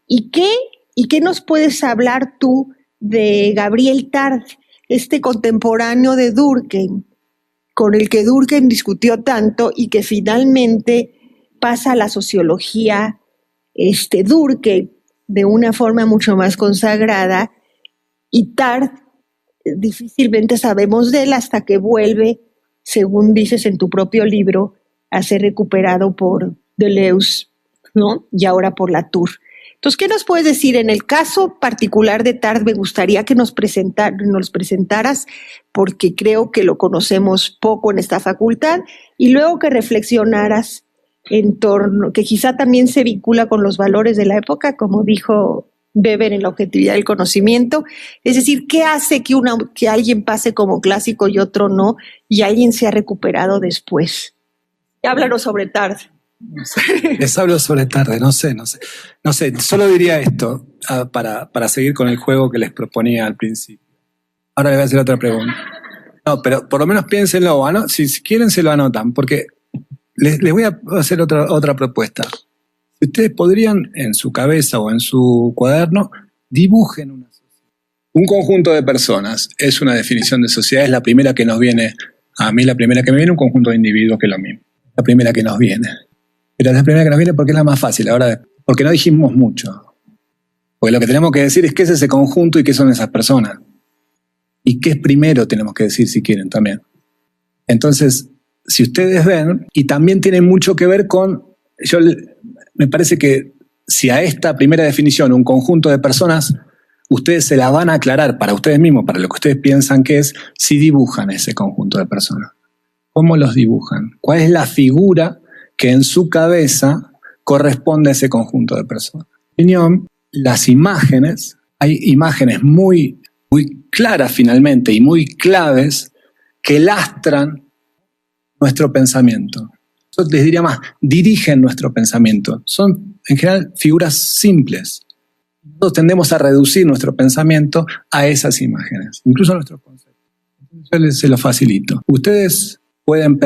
[SPEAKER 2] ¿Y qué nos puedes hablar tú de Gabriel Tarde, este contemporáneo de Durkheim, con el que Durkheim discutió tanto y que finalmente pasa a la sociología Durkheim de una forma mucho más consagrada, y Tarde difícilmente sabemos de él hasta que vuelve, según dices en tu propio libro, a ser recuperado por Deleuze, ¿no? Y ahora por Latour. Entonces, ¿qué nos puedes decir? En el caso particular de Tarde, me gustaría que nos presentaras, porque creo que lo conocemos poco en esta facultad, y luego que reflexionaras en torno, que quizá también se vincula con los valores de la época, como dijo Weber en la objetividad del conocimiento. Es decir, ¿qué hace que alguien pase como clásico y otro no, y alguien se ha recuperado después? Háblanos sobre Tarde.
[SPEAKER 1] No sé, les hablo sobre Tarde, no sé, solo diría esto para seguir con el juego que les proponía al principio. Ahora les voy a hacer otra pregunta. No, pero por lo menos piénsenlo, si quieren se lo anotan, porque les voy a hacer otra propuesta. Si ustedes podrían, en su cabeza o en su cuaderno, dibujen una sociedad. Un conjunto de personas es una definición de sociedad, es la primera que nos viene, a mí la primera que me viene, un conjunto de individuos que es lo mismo. La primera que nos viene. Pero es la primera que nos viene porque es la más fácil, porque no dijimos mucho. Porque lo que tenemos que decir es qué es ese conjunto y qué son esas personas. Y qué es primero tenemos que decir si quieren también. Entonces, si ustedes ven, y también tiene mucho que ver con, me parece que si a esta primera definición, un conjunto de personas, ustedes se la van a aclarar para ustedes mismos, para lo que ustedes piensan que es, si dibujan ese conjunto de personas. ¿Cómo los dibujan? ¿Cuál es la figura que en su cabeza corresponde a ese conjunto de personas? En mi opinión, las imágenes, hay imágenes muy, muy claras finalmente y muy claves que lastran nuestro pensamiento. Yo les diría más, dirigen nuestro pensamiento. Son, en general, figuras simples. Nosotros tendemos a reducir nuestro pensamiento a esas imágenes, incluso a nuestros conceptos. Yo se lo facilito. Ustedes pueden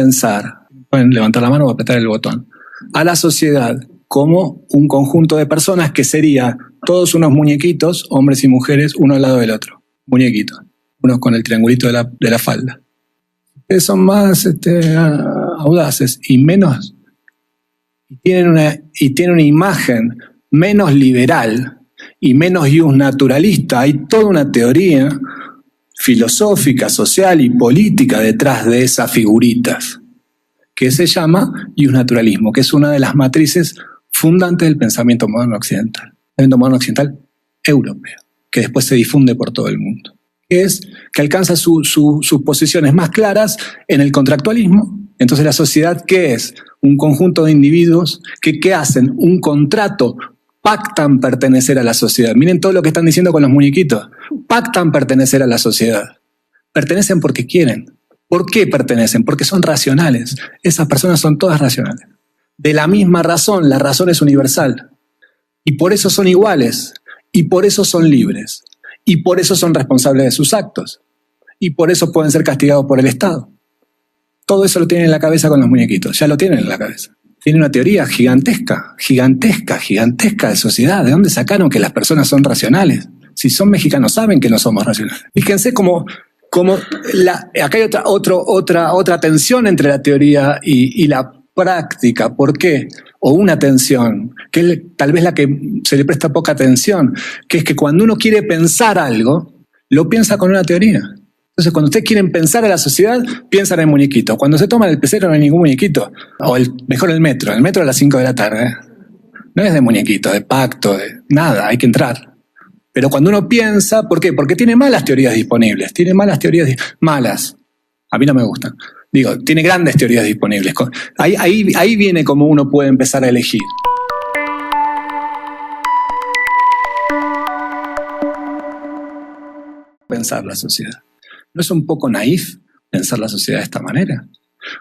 [SPEAKER 1] levantar la mano o apretar el botón, a la sociedad como un conjunto de personas que sería todos unos muñequitos, hombres y mujeres, uno al lado del otro. Muñequitos, unos con el triangulito de la falda. Ustedes son más audaces y menos, y tienen una imagen menos liberal y menos naturalista. Hay toda una teoría filosófica, social y política detrás de esas figuritas, que se llama naturalismo, que es una de las matrices fundantes del pensamiento moderno occidental. El pensamiento moderno occidental europeo, que después se difunde por todo el mundo. Que alcanza sus posiciones más claras en el contractualismo. Entonces la sociedad, ¿qué es? Un conjunto de individuos que hacen un contrato, pactan pertenecer a la sociedad. Miren todo lo que están diciendo con los muñequitos. Pactan pertenecer a la sociedad. Pertenecen porque quieren. ¿Por qué pertenecen? Porque son racionales. Esas personas son todas racionales. De la misma razón, la razón es universal. Y por eso son iguales. Y por eso son libres. Y por eso son responsables de sus actos. Y por eso pueden ser castigados por el Estado. Todo eso lo tienen en la cabeza con los muñequitos. Ya lo tienen en la cabeza. Tienen una teoría gigantesca de sociedad. ¿De dónde sacaron que las personas son racionales? Si son mexicanos saben que no somos racionales. Fíjense cómo acá hay otra tensión entre la teoría y la práctica. ¿Por qué? O una tensión, que es tal vez la que se le presta poca atención, que es que cuando uno quiere pensar algo, lo piensa con una teoría. Entonces, cuando ustedes quieren pensar a la sociedad, piensan en muñequitos. Cuando se toman el pecero no hay ningún muñequito. O mejor el metro. El metro a las 5 de la tarde. No es de muñequito, de pacto, de nada, hay que entrar. Pero cuando uno piensa, ¿por qué? Porque tiene malas teorías disponibles, tiene malas teorías, malas, a mí no me gustan. Digo, tiene grandes teorías disponibles. Ahí viene como uno puede empezar a elegir. Pensar la sociedad. ¿No es un poco naif pensar la sociedad de esta manera?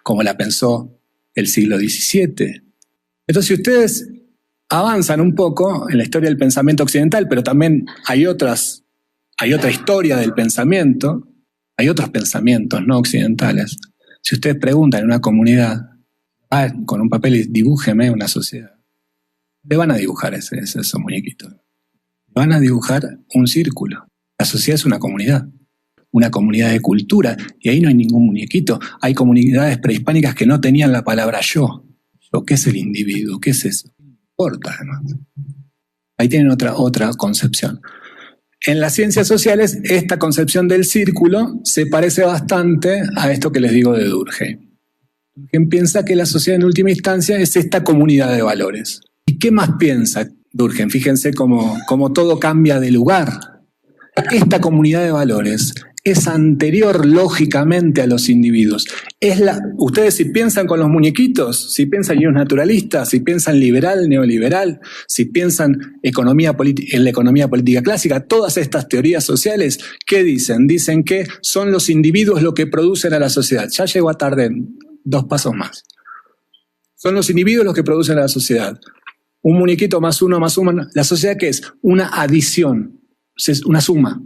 [SPEAKER 1] Como la pensó el siglo XVII. Entonces, si ustedes avanzan un poco en la historia del pensamiento occidental, pero también hay otra historia del pensamiento, hay otros pensamientos no occidentales. Si ustedes preguntan en una comunidad, con un papel y dibújeme una sociedad, le van a dibujar esos muñequitos. Le van a dibujar un círculo. La sociedad es una comunidad de cultura, y ahí no hay ningún muñequito. Hay comunidades prehispánicas que no tenían la palabra yo. ¿Qué es el individuo? ¿Qué es eso? No importa, además. Ahí tienen otra concepción. En las ciencias sociales, esta concepción del círculo se parece bastante a esto que les digo de Durkheim. Durkheim piensa que la sociedad en última instancia es esta comunidad de valores. ¿Y qué más piensa Durkheim? Fíjense cómo todo cambia de lugar. Esta comunidad de valores es anterior lógicamente a los individuos. Ustedes si piensan con los muñequitos, si piensan en naturalistas, si piensan liberal, neoliberal, si piensan en la economía política clásica, todas estas teorías sociales, ¿qué dicen? Dicen que son los individuos lo que producen a la sociedad. Ya llego a tardar 2 pasos más. Son los individuos los que producen a la sociedad. Un muñequito más uno, ¿la sociedad qué es? Una adición, una suma.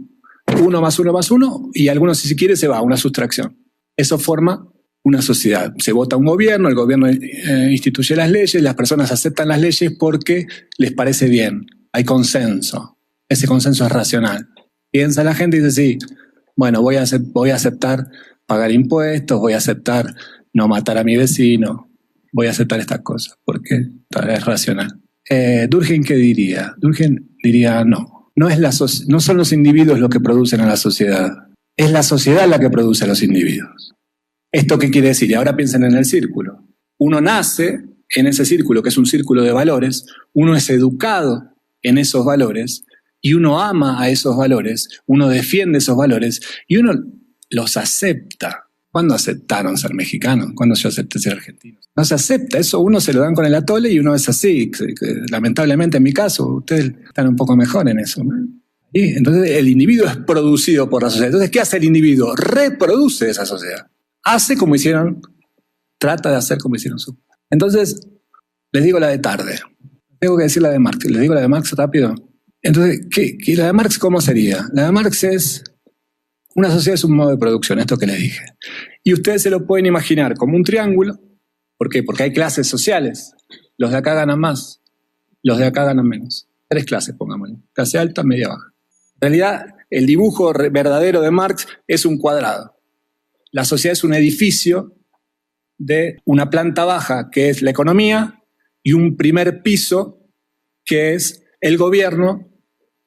[SPEAKER 1] 1 más 1 más 1, y algunos, si se quiere, se va, una sustracción. Eso forma una sociedad. Se vota un gobierno, el gobierno instituye las leyes, las personas aceptan las leyes porque les parece bien. Hay consenso. Ese consenso es racional. Piensa la gente y dice, sí, bueno, voy a aceptar pagar impuestos, voy a aceptar no matar a mi vecino, voy a aceptar estas cosas, porque es racional. Durkheim, ¿qué diría? Durkheim diría, no. No son los individuos los que producen a la sociedad, es la sociedad la que produce a los individuos. ¿Esto qué quiere decir? Y ahora piensen en el círculo. Uno nace en ese círculo, que es un círculo de valores, uno es educado en esos valores, y uno ama a esos valores, uno defiende esos valores, y uno los acepta. ¿Cuándo aceptaron ser mexicanos? ¿Cuándo yo acepté ser argentino? No se acepta, eso uno se lo dan con el atole y uno es así. Lamentablemente en mi caso, ustedes están un poco mejor en eso, ¿no? Y entonces el individuo es producido por la sociedad. Entonces, ¿qué hace el individuo? Reproduce esa sociedad. Trata de hacer como hicieron su. Entonces, les digo la de tarde. Tengo que decir la de Marx. Les digo la de Marx rápido. Entonces, la de Marx cómo sería? La de Marx es... Una sociedad es un modo de producción, esto que les dije. Y ustedes se lo pueden imaginar como un triángulo. ¿Por qué? Porque hay clases sociales. Los de acá ganan más, los de acá ganan menos. 3 clases, pongámosle. Clase alta, media, baja. En realidad, el dibujo verdadero de Marx es un cuadrado. La sociedad es un edificio de una planta baja, que es la economía, y un primer piso, que es el gobierno,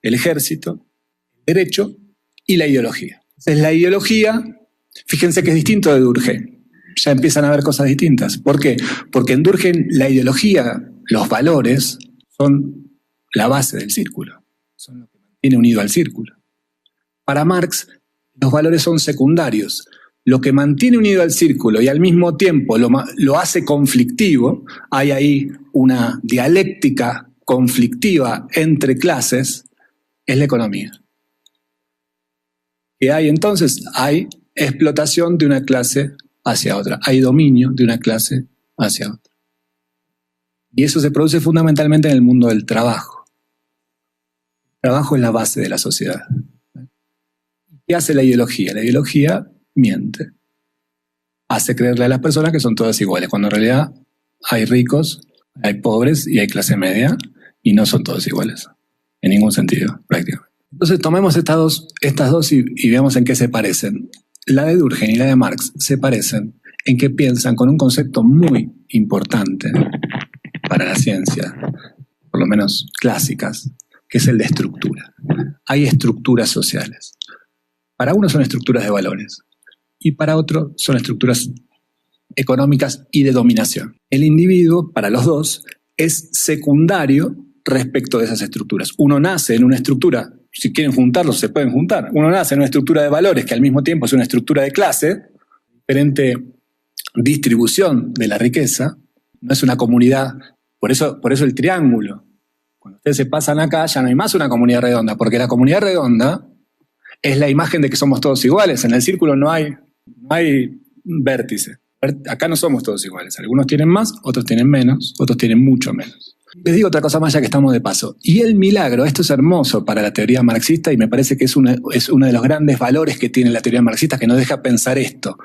[SPEAKER 1] el ejército, el derecho y la ideología. Entonces, la ideología, fíjense que es distinto de Durkheim. Ya empiezan a ver cosas distintas. ¿Por qué? Porque en Durkheim la ideología, los valores, son la base del círculo. Son lo que mantiene unido al círculo. Para Marx, los valores son secundarios. Lo que mantiene unido al círculo y al mismo tiempo lo hace conflictivo, hay ahí una dialéctica conflictiva entre clases, es la economía. ¿Qué hay entonces? Hay explotación de una clase hacia otra, hay dominio de una clase hacia otra. Y eso se produce fundamentalmente en el mundo del trabajo. El trabajo es la base de la sociedad. ¿Qué hace la ideología? La ideología miente. Hace creerle a las personas que son todas iguales, cuando en realidad hay ricos, hay pobres y hay clase media, y no son todos iguales, en ningún sentido, prácticamente. Entonces tomemos estas dos y veamos en qué se parecen. La de Durkheim y la de Marx se parecen en que piensan con un concepto muy importante para la ciencia, por lo menos clásicas, que es el de estructura. Hay estructuras sociales. Para uno son estructuras de valores y para otro son estructuras económicas y de dominación. El individuo, para los dos, es secundario respecto de esas estructuras. Uno nace en una estructura si quieren juntarlos, se pueden juntar. Uno nace en una estructura de valores que al mismo tiempo es una estructura de clase, diferente distribución de la riqueza, no es una comunidad, por eso el triángulo. Cuando ustedes se pasan acá, ya no hay más una comunidad redonda, porque la comunidad redonda es la imagen de que somos todos iguales. En el círculo no hay vértice. Acá no somos todos iguales. Algunos tienen más, otros tienen menos, otros tienen mucho menos. Les digo otra cosa más ya que estamos de paso. Y el milagro, esto es hermoso para la teoría marxista y me parece que es uno de los grandes valores que tiene la teoría marxista que nos deja pensar esto.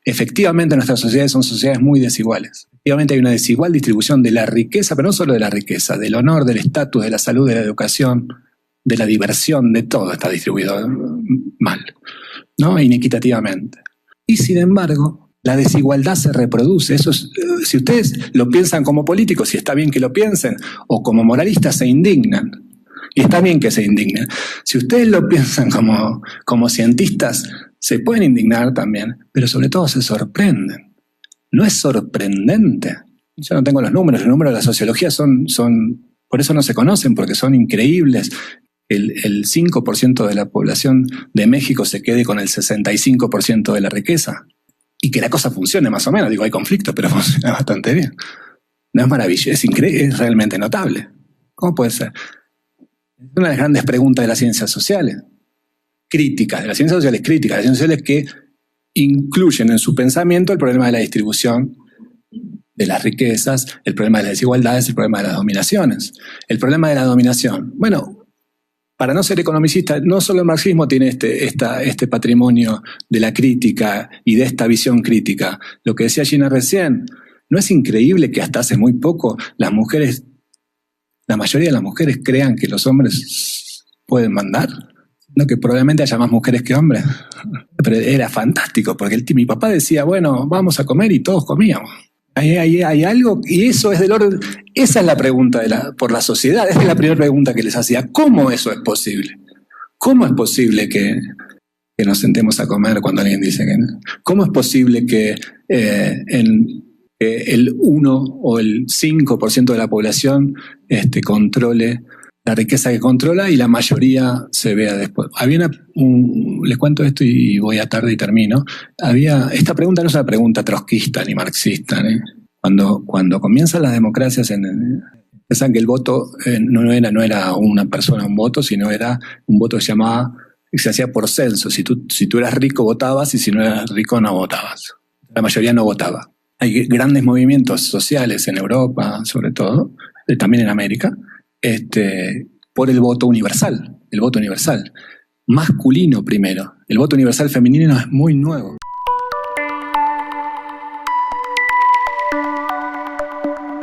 [SPEAKER 1] Efectivamente nuestras sociedades son sociedades muy desiguales. Efectivamente hay una desigual distribución de la riqueza, pero no solo de la riqueza, del honor, del estatus, de la salud, de la educación, de la diversión, de todo está distribuido mal, ¿no? Inequitativamente. Y sin embargo, la desigualdad se reproduce. Eso es, si ustedes lo piensan como políticos, y está bien que lo piensen, o como moralistas se indignan, y está bien que se indignen. Si ustedes lo piensan como cientistas, se pueden indignar también, pero sobre todo se sorprenden. ¿No es sorprendente? Yo no tengo los números de la sociología son por eso no se conocen, porque son increíbles. El 5% de la población de México se quede con el 65% de la riqueza. Y que la cosa funcione más o menos. Digo, hay conflicto, pero funciona bastante bien. No es maravilloso, es increíble, es realmente notable. ¿Cómo puede ser? Es una de las grandes preguntas de las ciencias sociales. Críticas, de las ciencias sociales críticas, de las ciencias sociales que incluyen en su pensamiento el problema de la distribución de las riquezas, el problema de las desigualdades, el problema de las dominaciones. El problema de la dominación. Bueno, para no ser economicista, no solo el marxismo tiene este patrimonio de la crítica y de esta visión crítica. Lo que decía Gina recién, ¿no es increíble que hasta hace muy poco la mayoría de las mujeres crean que los hombres pueden mandar? No, que probablemente haya más mujeres que hombres. Pero era fantástico, porque mi papá decía, bueno, vamos a comer y todos comíamos. Hay algo, y eso es del orden. Esa es la pregunta por la sociedad. Esa es la primera pregunta que les hacía. ¿Cómo eso es posible? ¿Cómo es posible que nos sentemos a comer cuando alguien dice que no? ¿Cómo es posible que el 1 o el 5% de la población controle la riqueza que controla y la mayoría se vea después? Les cuento esto y voy a tarde y termino. Esta pregunta no es una pregunta trotskista ni marxista, ¿eh? Cuando comienzan las democracias, pensan que el voto no era una persona un voto, sino era un voto que se hacía por censo. Si tú eras rico votabas y si no eras rico no votabas. La mayoría no votaba. Hay grandes movimientos sociales en Europa, sobre todo, también en América, por el voto universal. El voto universal. Masculino primero. El voto universal femenino es muy nuevo.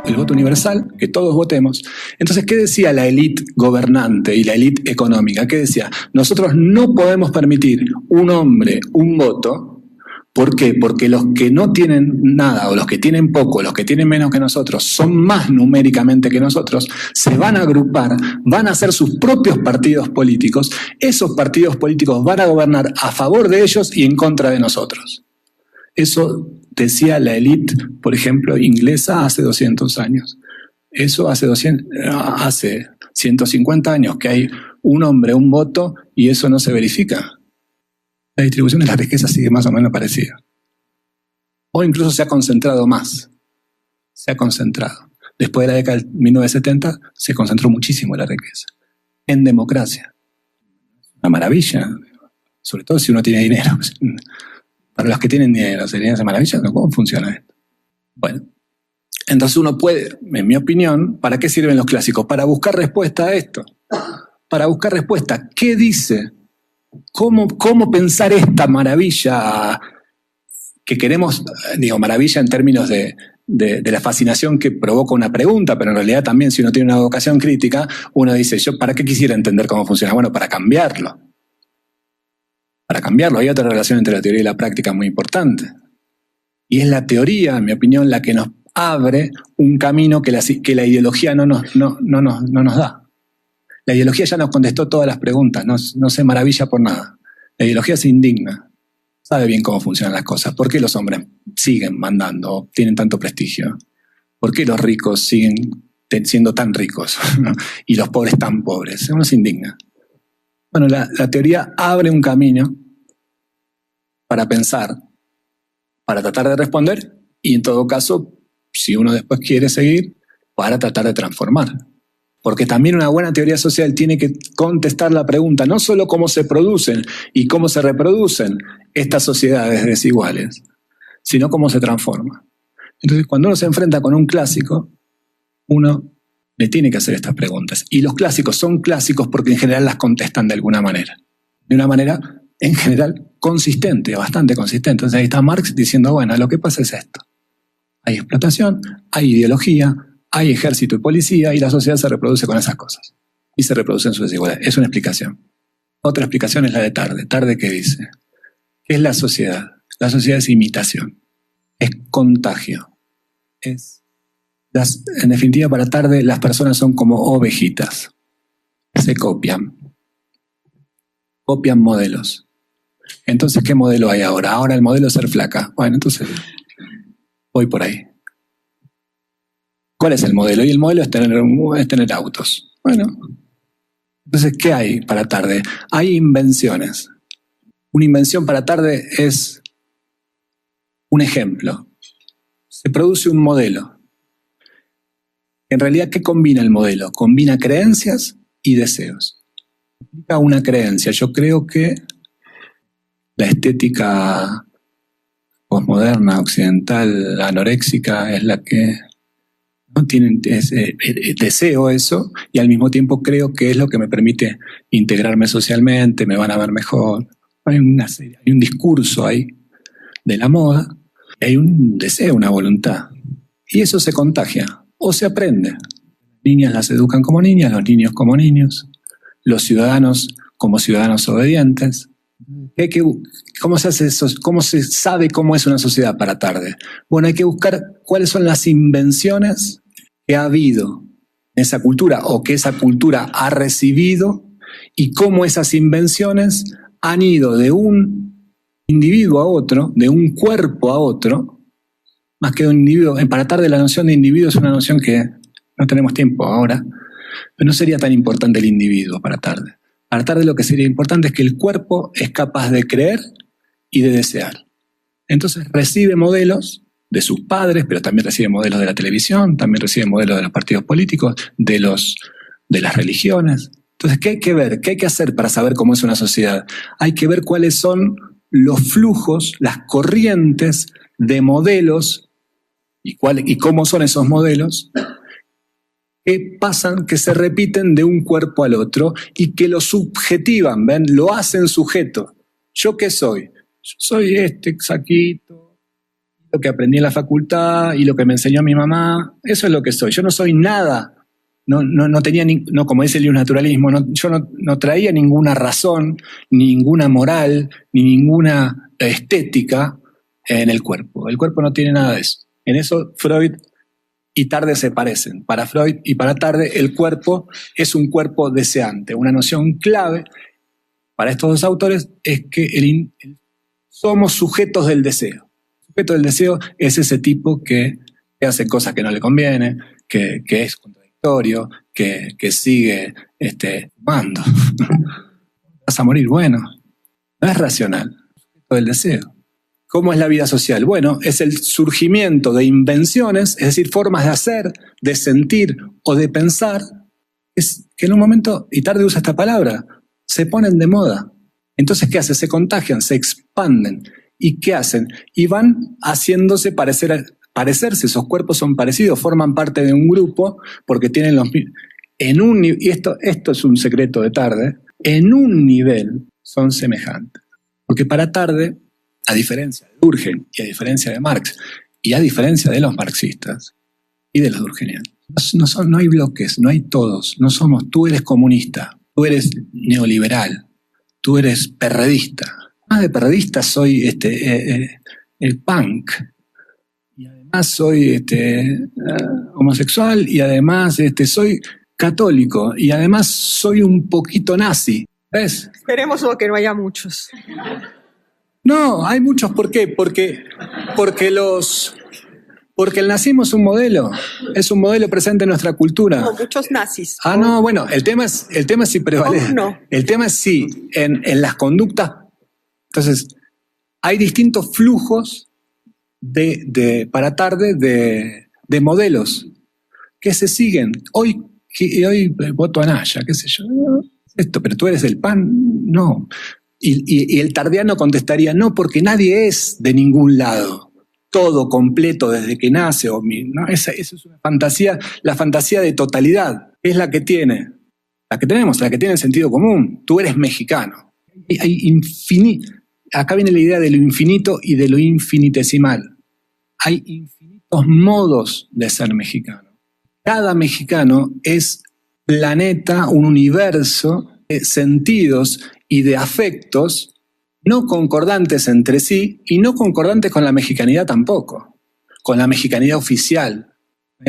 [SPEAKER 1] El voto universal, que todos votemos. Entonces, ¿qué decía la élite gobernante y la élite económica? ¿Qué decía? Nosotros no podemos permitir un hombre, un voto. ¿Por qué? Porque los que no tienen nada, o los que tienen poco, los que tienen menos que nosotros, son más numéricamente que nosotros, se van a agrupar, van a hacer sus propios partidos políticos. Esos partidos políticos van a gobernar a favor de ellos y en contra de nosotros. Eso decía la élite, por ejemplo, inglesa hace 200 años. Eso hace 150 años que hay un hombre, un voto, y eso no se verifica. La distribución de la riqueza sigue más o menos parecida. O incluso se ha concentrado más. Se ha concentrado. Después de la década de 1970 se concentró muchísimo la riqueza. En democracia. Una maravilla. Sobre todo si uno tiene dinero. Para los que tienen dinero, ¿sería esa maravilla? ¿Cómo funciona esto? Bueno, entonces uno puede, en mi opinión, ¿para qué sirven los clásicos? Para buscar respuesta a esto. Para buscar respuesta. ¿Qué dice? ¿Cómo pensar esta maravilla que queremos, digo, maravilla en términos de la fascinación que provoca una pregunta, pero en realidad también si uno tiene una vocación crítica, uno dice, ¿yo para qué quisiera entender cómo funciona? Bueno, para cambiarlo. Para cambiarlo. Hay otra relación entre la teoría y la práctica muy importante. Y es la teoría, en mi opinión, la que nos abre un camino que la ideología no nos da. La ideología ya nos contestó todas las preguntas, no se maravilla por nada. La ideología se indigna, sabe bien cómo funcionan las cosas. ¿Por qué los hombres siguen mandando, tienen tanto prestigio? ¿Por qué los ricos siguen siendo tan ricos y los pobres tan pobres? Uno se indigna. Bueno, la teoría abre un camino para pensar, para tratar de responder y en todo caso, si uno después quiere seguir, para tratar de transformar. Porque también una buena teoría social tiene que contestar la pregunta, no solo cómo se producen y cómo se reproducen estas sociedades desiguales, sino cómo se transforman. Entonces, cuando uno se enfrenta con un clásico, uno le tiene que hacer estas preguntas. Y los clásicos son clásicos porque en general las contestan de alguna manera. De una manera, en general, consistente, bastante consistente. Entonces ahí está Marx diciendo, bueno, lo que pasa es esto. Hay explotación, hay ideología, hay ejército y policía y la sociedad se reproduce con esas cosas. Y se reproduce en su desigualdad. Es una explicación. Otra explicación es la de Tarde. ¿Tarde qué dice? ¿Qué es la sociedad? La sociedad es imitación. Es contagio. En definitiva, para Tarde, las personas son como ovejitas. Se copian. Copian modelos. Entonces, ¿qué modelo hay ahora? Ahora el modelo es ser flaca. Bueno, entonces voy por ahí. ¿Cuál es el modelo? Y el modelo es tener autos. Bueno, entonces, ¿qué hay para Tarde? Hay invenciones. Una invención para Tarde es un ejemplo. Se produce un modelo. En realidad, ¿qué combina el modelo? Combina creencias y deseos. Una creencia. Yo creo que la estética posmoderna, occidental, anoréxica, es la que no tiene deseo eso y al mismo tiempo creo que es lo que me permite integrarme socialmente, me van a ver mejor. Hay un discurso ahí de la moda, y hay un deseo, una voluntad. Y eso se contagia o se aprende. Las niñas las educan como niñas, los niños como niños, los ciudadanos como ciudadanos obedientes. ¿Cómo se hace eso? ¿Cómo se sabe cómo es una sociedad para Tarde? Bueno, hay que buscar cuáles son las invenciones que ha habido en esa cultura o que esa cultura ha recibido y cómo esas invenciones han ido de un individuo a otro, de un cuerpo a otro, más que de un individuo. Para Tarde la noción de individuo es una noción que no tenemos tiempo ahora, pero no sería tan importante el individuo para Tarde. Para Tarde lo que sería importante es que el cuerpo es capaz de creer y de desear. Entonces recibe modelos de sus padres, pero también recibe modelos de la televisión, también recibe modelos de los partidos políticos, de las religiones. Entonces, ¿qué hay que ver? ¿Qué hay que hacer para saber cómo es una sociedad? Hay que ver cuáles son los flujos, las corrientes de modelos y cómo son esos modelos que pasan, que se repiten de un cuerpo al otro y que lo subjetivan, ¿ven? Lo hacen sujeto. ¿Yo qué soy? Yo soy saquito, lo que aprendí en la facultad y lo que me enseñó mi mamá, eso es lo que soy. Yo no soy nada. No tenía, como dice el naturalismo, yo no traía ninguna razón, ninguna moral, ni ninguna estética en el cuerpo. El cuerpo no tiene nada de eso. En eso Freud y Tarde se parecen. Para Freud y para Tarde el cuerpo es un cuerpo deseante. Una noción clave para estos dos autores es que somos sujetos del deseo. El sujeto del deseo es ese tipo que hace cosas que no le convienen, que es contradictorio, que sigue fumando. Vas a morir, bueno. No es racional. El sujeto del deseo. ¿Cómo es la vida social? Bueno, es el surgimiento de invenciones, es decir, formas de hacer, de sentir o de pensar, es que en un momento, y Tarde usa esta palabra, se ponen de moda. Entonces, ¿qué hacen? Se contagian, se expanden. ¿Y qué hacen? Y van haciéndose parecerse, esos cuerpos son parecidos, forman parte de un grupo porque tienen los mismos. Y esto es un secreto de Tarde, en un nivel son semejantes. Porque para Tarde, a diferencia de Durkheim y a diferencia de Marx y a diferencia de los marxistas y de los durkheimianos, no hay bloques, no hay todos, no somos, tú eres comunista, tú eres neoliberal, tú eres perredista. Más de perredista soy el punk y además soy homosexual y además soy católico y además soy un poquito nazi. ¿Ves?
[SPEAKER 2] Esperemos que no haya muchos.
[SPEAKER 1] No, hay muchos. ¿Por qué? Porque Porque el nazismo es un modelo presente en nuestra cultura.
[SPEAKER 2] No, muchos nazis.
[SPEAKER 1] No, bueno, el tema es si prevalece.
[SPEAKER 2] No.
[SPEAKER 1] El tema es si en las conductas. Entonces, hay distintos flujos para tarde de modelos que se siguen. Hoy voto a Naya, qué sé yo. Esto, pero tú eres del PAN, no. Y el tardiano contestaría, no, porque nadie es de ningún lado. Todo completo desde que nace. ¿No? Esa es una fantasía, la fantasía de totalidad. Es la que tenemos, la que tiene el sentido común. Tú eres mexicano. Acá viene la idea de lo infinito y de lo infinitesimal. Hay infinitos modos de ser mexicano. Cada mexicano es planeta, un universo de sentidos y de afectos no concordantes entre sí y no concordantes con la mexicanidad tampoco, con la mexicanidad oficial,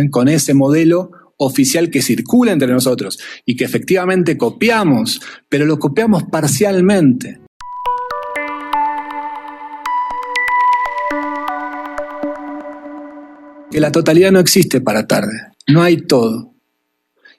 [SPEAKER 1] con ese modelo oficial que circula entre nosotros y que efectivamente copiamos, pero lo copiamos parcialmente. Que la totalidad no existe para Tarde, no hay todo.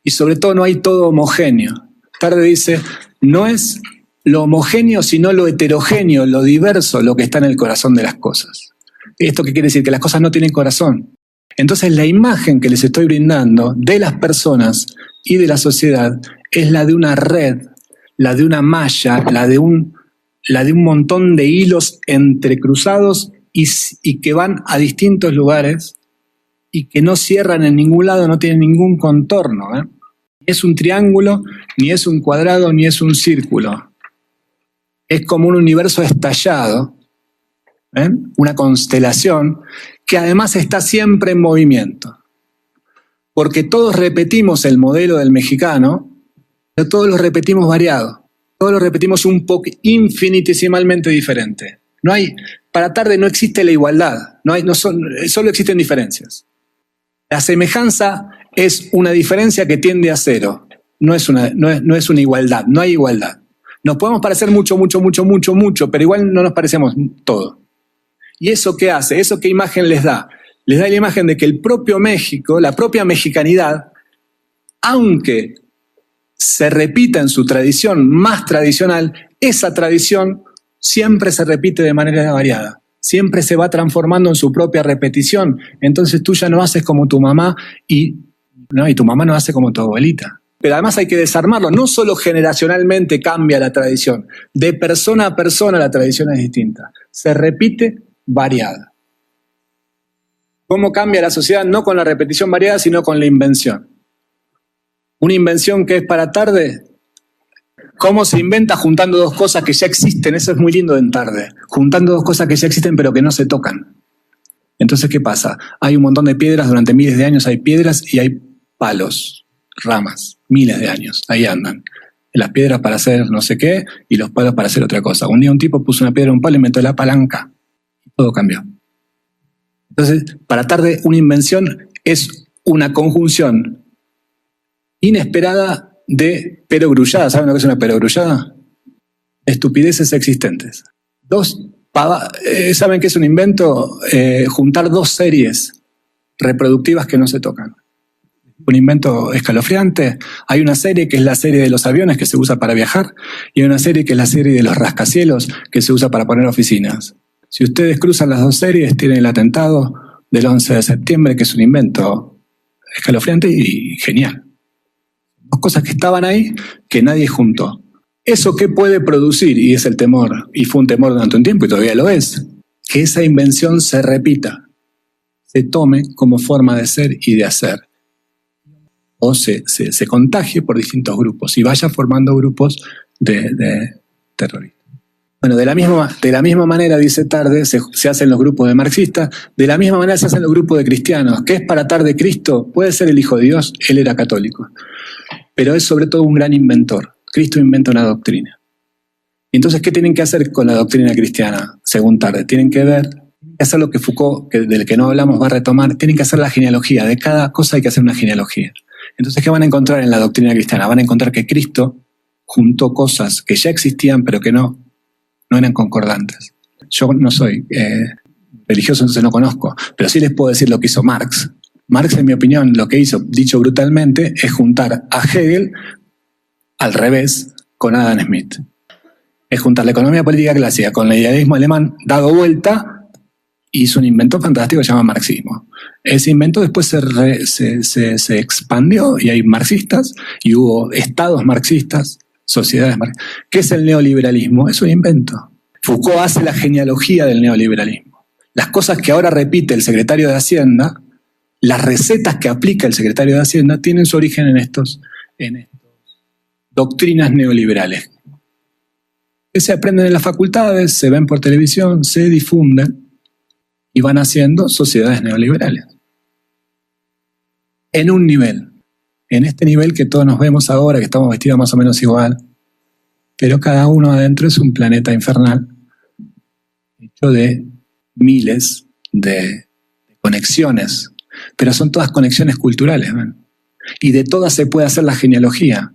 [SPEAKER 1] Y sobre todo no hay todo homogéneo. Tarde dice, no es lo homogéneo, sino lo heterogéneo, lo diverso, lo que está en el corazón de las cosas. ¿Esto qué quiere decir? Que las cosas no tienen corazón. Entonces la imagen que les estoy brindando de las personas y de la sociedad es la de una red, la de una malla, la de un montón de hilos entrecruzados y que van a distintos lugares y que no cierran en ningún lado, no tienen ningún contorno. Ni es un triángulo, ni es un cuadrado, ni es un círculo. Es como un universo estallado, una constelación que además está siempre en movimiento. Porque todos repetimos el modelo del mexicano, pero todos lo repetimos variado. Todos lo repetimos un poco infinitesimalmente diferente. Para Tarde no existe la igualdad, solo existen diferencias. La semejanza es una diferencia que tiende a cero, no es una igualdad, no hay igualdad. Nos podemos parecer mucho, pero igual no nos parecemos todo. ¿Y eso qué hace? ¿Eso qué imagen les da? Les da la imagen de que el propio México, la propia mexicanidad, aunque se repita en su tradición más tradicional, esa tradición siempre se repite de manera variada. Siempre se va transformando en su propia repetición. Entonces tú ya no haces como tu mamá y tu mamá no hace como tu abuelita. Pero además hay que desarmarlo. No solo generacionalmente cambia la tradición. De persona a persona la tradición es distinta. Se repite variada. ¿Cómo cambia la sociedad? No con la repetición variada, sino con la invención. Una invención que es para Tarde. ¿Cómo se inventa juntando dos cosas que ya existen? Eso es muy lindo en Tarde. Juntando dos cosas que ya existen pero que no se tocan. Entonces, ¿qué pasa? Hay un montón de piedras, durante miles de años hay piedras y hay palos, ramas, miles de años, ahí andan. Las piedras para hacer no sé qué y los palos para hacer otra cosa. Un día un tipo puso una piedra en un palo y inventó la palanca. Y todo cambió. Entonces, para Tarde, una invención es una conjunción inesperada de perogrullada. ¿Saben lo que es una perogrullada? Estupideces existentes. ¿Saben qué es un invento? Juntar dos series reproductivas que no se tocan. Un invento escalofriante. Hay una serie que es la serie de los aviones que se usa para viajar y hay una serie que es la serie de los rascacielos que se usa para poner oficinas. Si ustedes cruzan las dos series, tienen el atentado del 11 de septiembre, que es un invento escalofriante y genial. Dos cosas que estaban ahí que nadie juntó. ¿Eso qué puede producir? Y es el temor, y fue un temor durante un tiempo y todavía lo es, que esa invención se repita, se tome como forma de ser y de hacer, o se contagie por distintos grupos y vaya formando grupos de terroristas. Bueno, de la misma manera, dice Tarde, se hacen los grupos de marxistas, de la misma manera se hacen los grupos de cristianos. ¿Qué es para Tarde Cristo? Puede ser el Hijo de Dios, él era católico, pero es sobre todo un gran inventor. Cristo inventa una doctrina. Entonces, ¿qué tienen que hacer con la doctrina cristiana? Según Tarde, tienen que hacer lo que Foucault, del que no hablamos, va a retomar, tienen que hacer la genealogía. De cada cosa hay que hacer una genealogía. Entonces, ¿qué van a encontrar en la doctrina cristiana? Van a encontrar que Cristo juntó cosas que ya existían, pero que no eran concordantes. Yo no soy religioso, entonces no conozco, pero sí les puedo decir lo que hizo Marx. Marx, en mi opinión, lo que hizo, dicho brutalmente, es juntar a Hegel al revés con Adam Smith. Es juntar la economía política clásica con el idealismo alemán dado vuelta, y hizo un invento fantástico que se llama marxismo. Ese invento después se expandió y hay marxistas y hubo estados marxistas, sociedades marxistas. ¿Qué es el neoliberalismo? Es un invento. Foucault hace la genealogía del neoliberalismo. Las cosas que ahora repite el secretario de Hacienda, las recetas que aplica el secretario de Hacienda, tienen su origen en estos doctrinas neoliberales que se aprenden en las facultades, se ven por televisión, se difunden y van haciendo sociedades neoliberales. En un nivel, en este nivel que todos nos vemos ahora, que estamos vestidos más o menos igual, pero cada uno adentro es un planeta infernal hecho de miles de conexiones, pero son todas conexiones culturales, ¿ven? Y de todas se puede hacer la genealogía.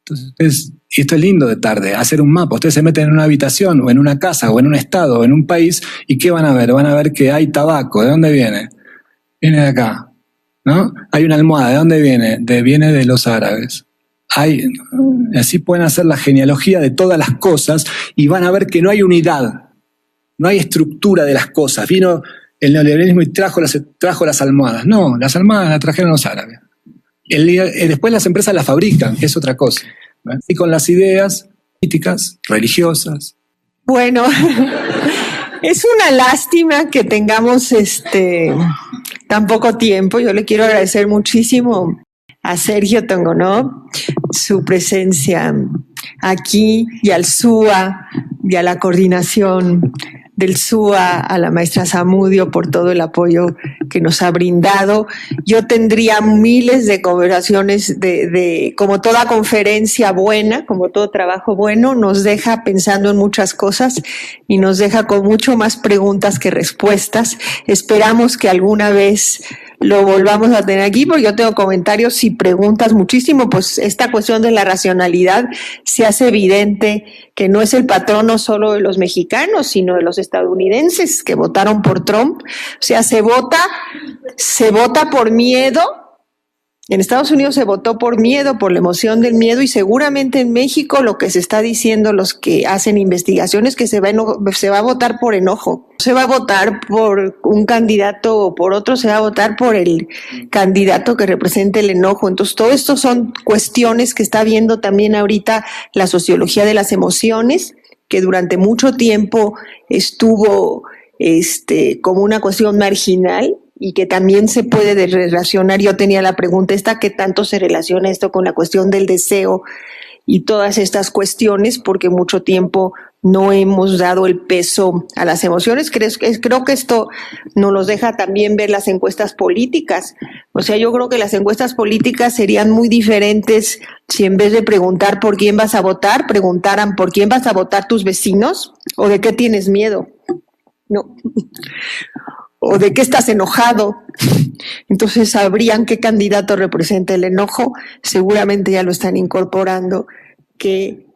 [SPEAKER 1] Entonces, y esto es lindo de tarde, hacer un mapa. Ustedes se meten en una habitación, o en una casa, o en un estado, o en un país, ¿y qué van a ver? Van a ver que hay tabaco. ¿De dónde viene? Viene de acá, ¿no? Hay una almohada. ¿De dónde viene? Viene de los árabes. Así pueden hacer la genealogía de todas las cosas y van a ver que no hay unidad, no hay estructura de las cosas. Vino el neoliberalismo y trajo las almohadas. No, las almohadas las trajeron los árabes. Después las empresas las fabrican, que es otra cosa. Y con las ideas políticas, religiosas.
[SPEAKER 2] Bueno, es una lástima que tengamos tan poco tiempo. Yo le quiero agradecer muchísimo a Sergio Tongonó su presencia aquí, y al SUA y a la coordinación del SUA, a la maestra Zamudio por todo el apoyo que nos ha brindado. Yo tendría miles de conversaciones como toda conferencia buena, como todo trabajo bueno, nos deja pensando en muchas cosas y nos deja con mucho más preguntas que respuestas. Esperamos que alguna vez lo volvamos a tener aquí, porque yo tengo comentarios y preguntas muchísimo. Pues esta cuestión de la racionalidad se hace evidente que no es el patrono solo de los mexicanos, sino de los estadounidenses que votaron por Trump. O sea, se vota por miedo. En Estados Unidos se votó por miedo, por la emoción del miedo, y seguramente en México lo que se está diciendo los que hacen investigaciones que se va a votar por enojo. Se va a votar por un candidato o por otro, se va a votar por el candidato que represente el enojo. Entonces, todo esto son cuestiones que está viendo también ahorita la sociología de las emociones, que durante mucho tiempo estuvo como una cuestión marginal, y que también se puede relacionar. Yo tenía la pregunta ¿qué tanto se relaciona esto con la cuestión del deseo y todas estas cuestiones? Porque mucho tiempo no hemos dado el peso a las emociones. Creo que esto nos los deja también ver las encuestas políticas. O sea, yo creo que las encuestas políticas serían muy diferentes si en vez de preguntar por quién vas a votar, preguntaran por quién vas a votar tus vecinos, o de qué tienes miedo. No. ¿O de qué estás enojado? Entonces sabrían qué candidato representa el enojo. Seguramente ya lo están incorporando, que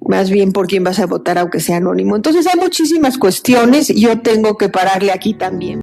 [SPEAKER 2] más bien por quién vas a votar, aunque sea anónimo. Entonces hay muchísimas cuestiones. Yo tengo que pararle aquí también.